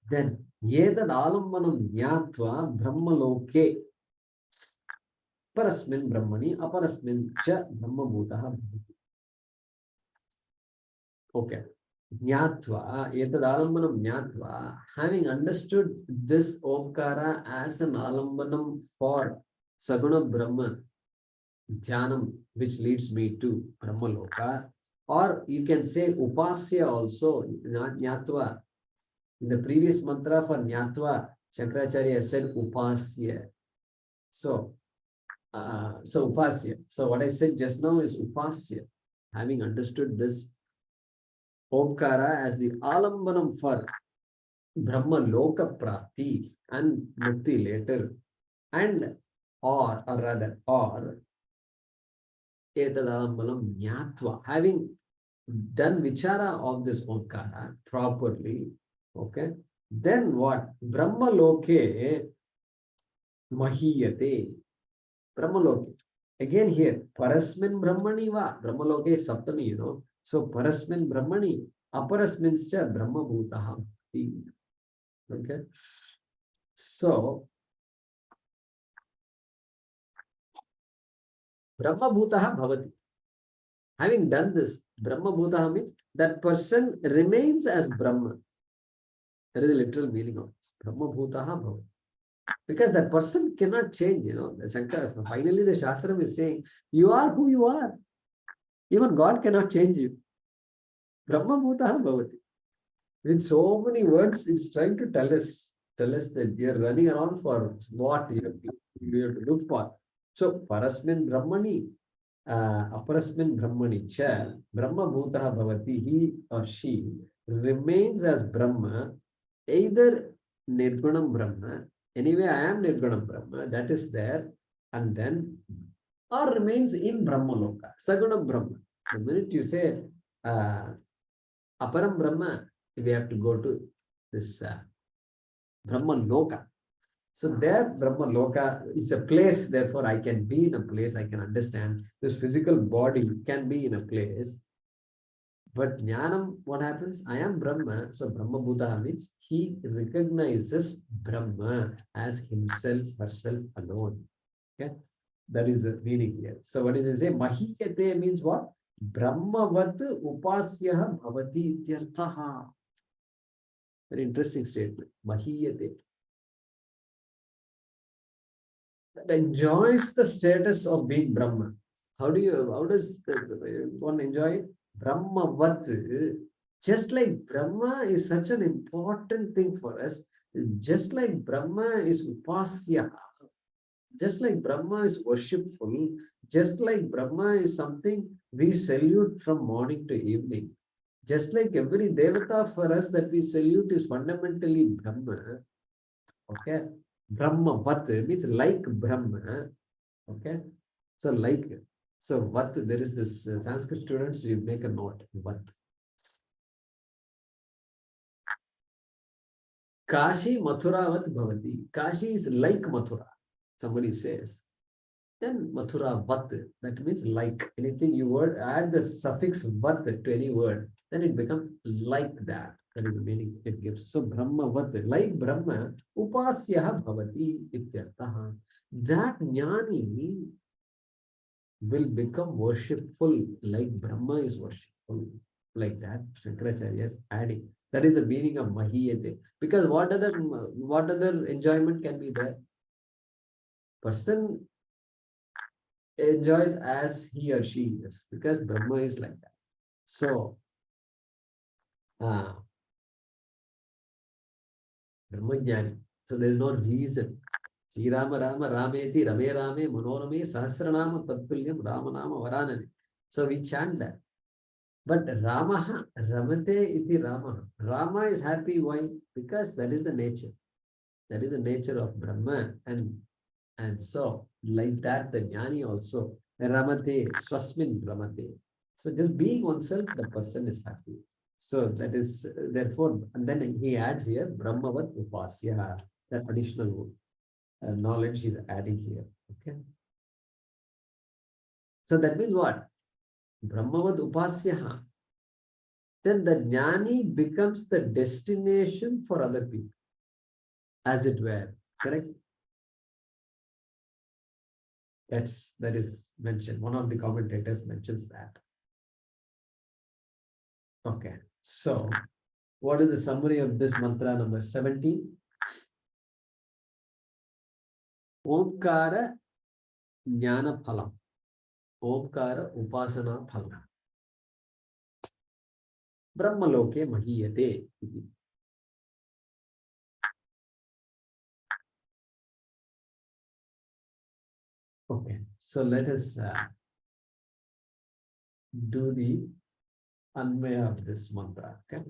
Speaker 1: Then, Yetad Alambanam Nyatva Brahma Loke Parasmin Brahmani Aparasmin Cha Brahma Bhutaha. Okay. Nyatva, Yetad Alambanam Nyatva, having understood this Omkara as an Alambanam for Saguna Brahma Dhyanam, which leads me to Brahma Loka, or you can say Upasya also, Nyatva. In the previous mantra for Nyatva, Shankaracharya said Upasya. So Upasya. So what I said just now is Upasya. Having understood this Omkara as the Alambanam for Brahma Loka Prapti and Mukti later, and or Etadalambalam Nyatva, having done Vichara of this Omkara properly, okay, then what? Brahma Loke Mahiyate. Brahma Loke. Again here, Parasmin Brahmani va. Brahma Loke is Saptami, you know. So Parasmin Brahmani, Aparasminscha Brahma Bhutaha. Okay. So Brahma Bhutaha Bhavati. Having done this, Brahma Bhutaha means that person remains as Brahma. That is the literal meaning of this. Brahma Bhutaha Bhavati. Because that person cannot change, you know. Shankara, finally the Shastram is saying, you are who you are. Even God cannot change you. Brahma Bhutaha Bhavati. With so many words, it's trying to tell us that we are running around for what you have to look for. So, Parasmin Brahmani, Aparasmin Brahmani cha, Brahma Bhutaha Bhavati, he or she remains as Brahma, either Nirgunam Brahma, anyway I am Nirgunam Brahma, that is there, and then, or remains in Brahma Loka, Sagunam Brahma. The minute you say Aparam Brahma, we have to go to this Brahma Loka. So there, Brahma Loka is a place, therefore I can be in a place, I can understand. This physical body can be in a place. But Jnanam, what happens? I am Brahma. So Brahma Buddha means he recognizes Brahma as himself, herself alone. Okay? That is the meaning here. So what does it say? Mahiyate means what? Brahmavat upasyaha bhavati ityarthaha. Very interesting statement. Mahiyate. That enjoys the status of being Brahma. How does one enjoy it? Brahmavat, just like Brahma is such an important thing for us, just like Brahma is upasya, just like Brahma is worshipful, just like Brahma is something we salute from morning to evening, just like every devata for us that we salute is fundamentally Brahma. Okay, Brahmavat means like Brahma. Okay, so like. So Vat, there is this Sanskrit students, you make a note. Vat. Kashi Mathura Vat Bhavati. Kashi is like Mathura. Somebody says. Then Mathura Vat, that means like. Anything you word add the suffix Vat to any word, then it becomes like that. That is the meaning it gives. So Brahma Vat, like Brahma, Upasyaha Bhavati Ityartaha. That Jnani will become worshipful like Brahma is worshipful. Like that, Shankaracharya is adding. That is the meaning of Mahiyate. Because what other enjoyment can be there? Person enjoys as he or she is, because Brahma is like that. So, Brahma Jnani. So there is no reason. Sri Rama Rama Rameti Rame Rame Manorame Sahasranama Tattulyam Rama Nama Varanane. So we chant that. But Ramaha Ramate iti Rama. Rama is happy. Why? Because that is the nature. That is the nature of Brahma. And so, like that, the Jnani also, Ramate, Swasmin Ramate. So, just being oneself, the person is happy. So, that is, therefore, and then he adds here, Brahmavat Upasya, that additional knowledge is adding here. Okay. So, that means what? Brahmavat Upasya. Then the Jnani becomes the destination for other people, as it were. Correct? That is mentioned. One of the commentators mentions that. Okay. So, what is the summary of this mantra number 17? Omkara Jnana Phalam. Omkara Upasana Phalam. Brahmaloke Mahiyate. Okay. So, let us do the Anvaya of this mantra. Okay.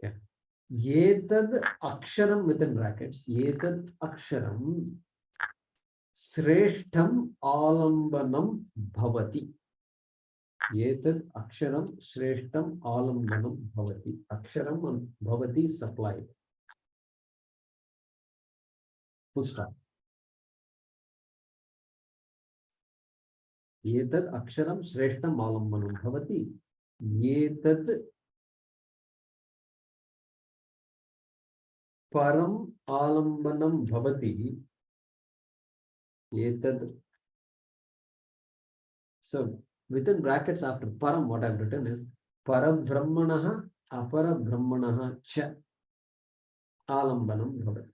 Speaker 1: Okay. Yetad Aksharam within brackets. Yetad Aksharam Sreshtham Alambanam Bhavati. Yetad Aksharam Sreshtham Alambanam Bhavati. Aksharam and Bhavati supplied. Full stop. Yetad Aksharam Sreshtham Alambanam Bhavati. Yetad Param Alambanam Bhavati. Yetad. So, within brackets after Param, what I've written is Parabrahmanaha Aparabrahmanaha Cha Alambanam Bhavati.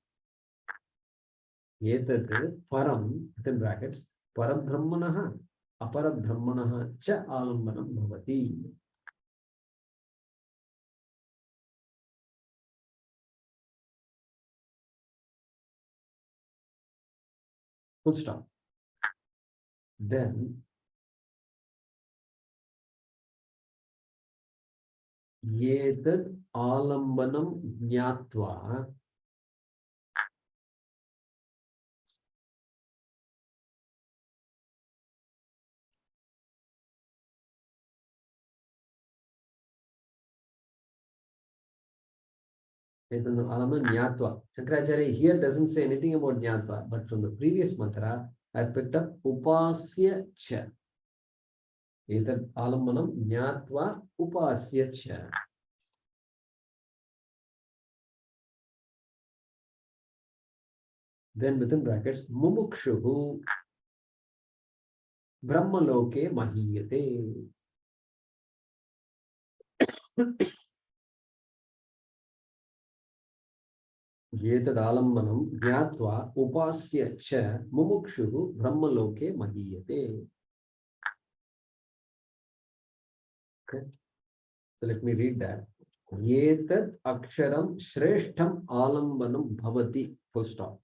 Speaker 1: Yetad Param, within brackets, Parabrahmanaha Aparabrahmanaha Cha Alambanam Bhavati. Full stop. Then Yetad Alambanam Jnatva Shankaracharya here doesn't say anything about Jnatva, but from the previous mantra, I picked up Upasya Cha. Etad Alambanam Jnatva Upasya Cha. Then within brackets, Mumukshuhu Brahmaloke Mahiyate. Yetad Alambanam Jnatva Upasya Cha Mumukshuhu Brahmaloke Mahiyate. Okay. So let me read that. Yetad Aksharam Shreshtham Alambanam Bhavati. Full stop.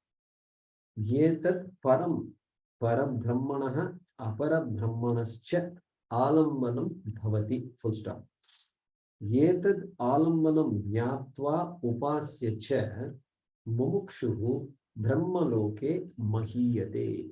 Speaker 1: Yetad Param Parabrahmanaha Aparabrahmanascha Alambanam Bhavati. Full stop. Yetad Alambanam Jnatva Upasya Cha Mumukshuhu Brahmaloke Mahiyate.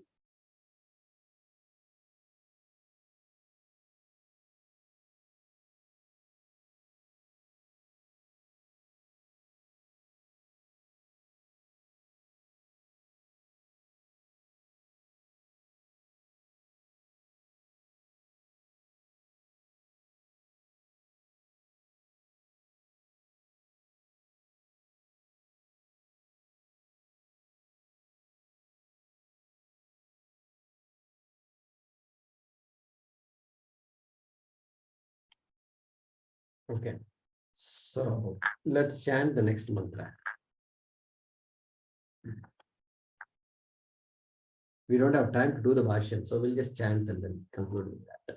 Speaker 1: Okay. So let's chant the next mantra. We don't have time to do the Bhaashyam, so we'll just chant and then conclude with that.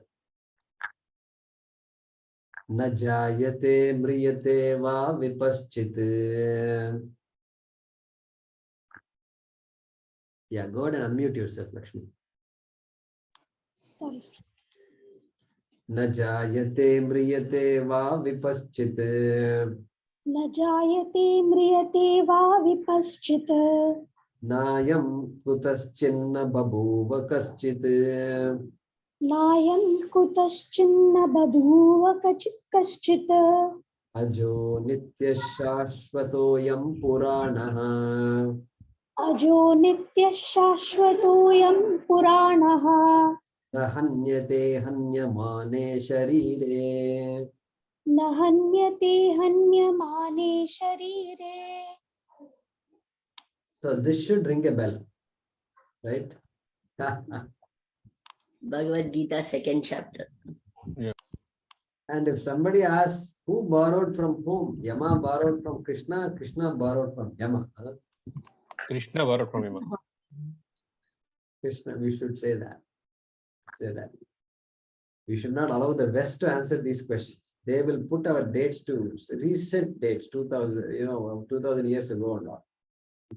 Speaker 1: Na jayate mriyate va vipaschit. Yeah, go ahead and unmute yourself, Lakshmi.
Speaker 7: Sorry.
Speaker 1: न जायते म्रियते वा विपश्चित्
Speaker 7: न जायते म्रियते वा विपश्चित्
Speaker 1: नायं कुतश्चिन्न बभूव कश्चित्
Speaker 7: नायं कुतश्चिन्न बभूव कश्चित्
Speaker 1: अजो नित्यः शाश्वतोऽयं पुराणः
Speaker 7: अजो नित्यः शाश्वतोऽयं पुराणः
Speaker 1: न हन्यते हन्यमाने शरीरे
Speaker 7: न हन्यते हन्यमाने शरीरे.
Speaker 1: So this should ring a bell, right?
Speaker 5: Bhagavad Gita, 2nd chapter.
Speaker 1: And if somebody asks who borrowed from whom, Yama borrowed from Krishna, Krishna borrowed from Yama.
Speaker 8: Krishna borrowed from him.
Speaker 1: Krishna, we should say that. Say that. We should not allow the West to answer these questions. They will put our dates to recent dates, 2000, 2000 years ago or not,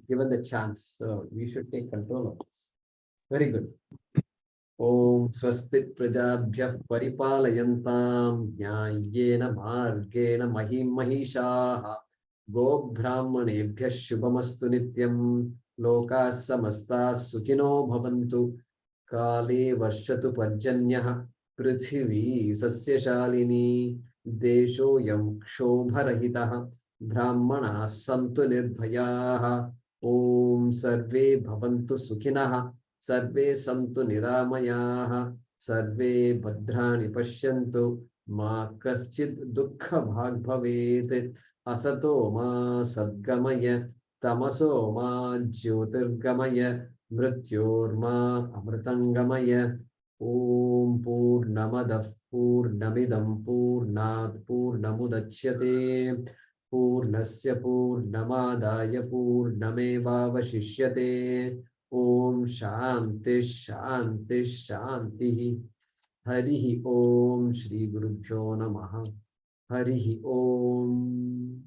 Speaker 1: given the chance. So we should take control of this. Very good. Om Swastik Prajabhyah Paripalayantam Nyayena Margena Mahim Mahishaha Go Brahmanebhyah Shubhamastu Nityam Loka Samasta Sukhino Bhavantu Kale Varshatu Parjanyah Prithvi Sasyashalini Desho Yam Kshobarahitah Brahmana Santu Nirbhayaha Om Sarve Bhavantu Sukhinah Sarve Santu Niramayaha Sarve Bhadrani Pashyantu Ma Kaschid Dukkha Bhag Bhavet Asato Ma Sadgamaya Tamaso Ma Jyotirgamaya Mrityorma Amritangamaya Om Purnamadav Purnamidam Purnat Purnamudachyate Purnasya Purnamadaya Purnamevavashishyate Om Shanti Shanti Shanti Harihi Om Shri Gurubhyo Namaha Harihi Om.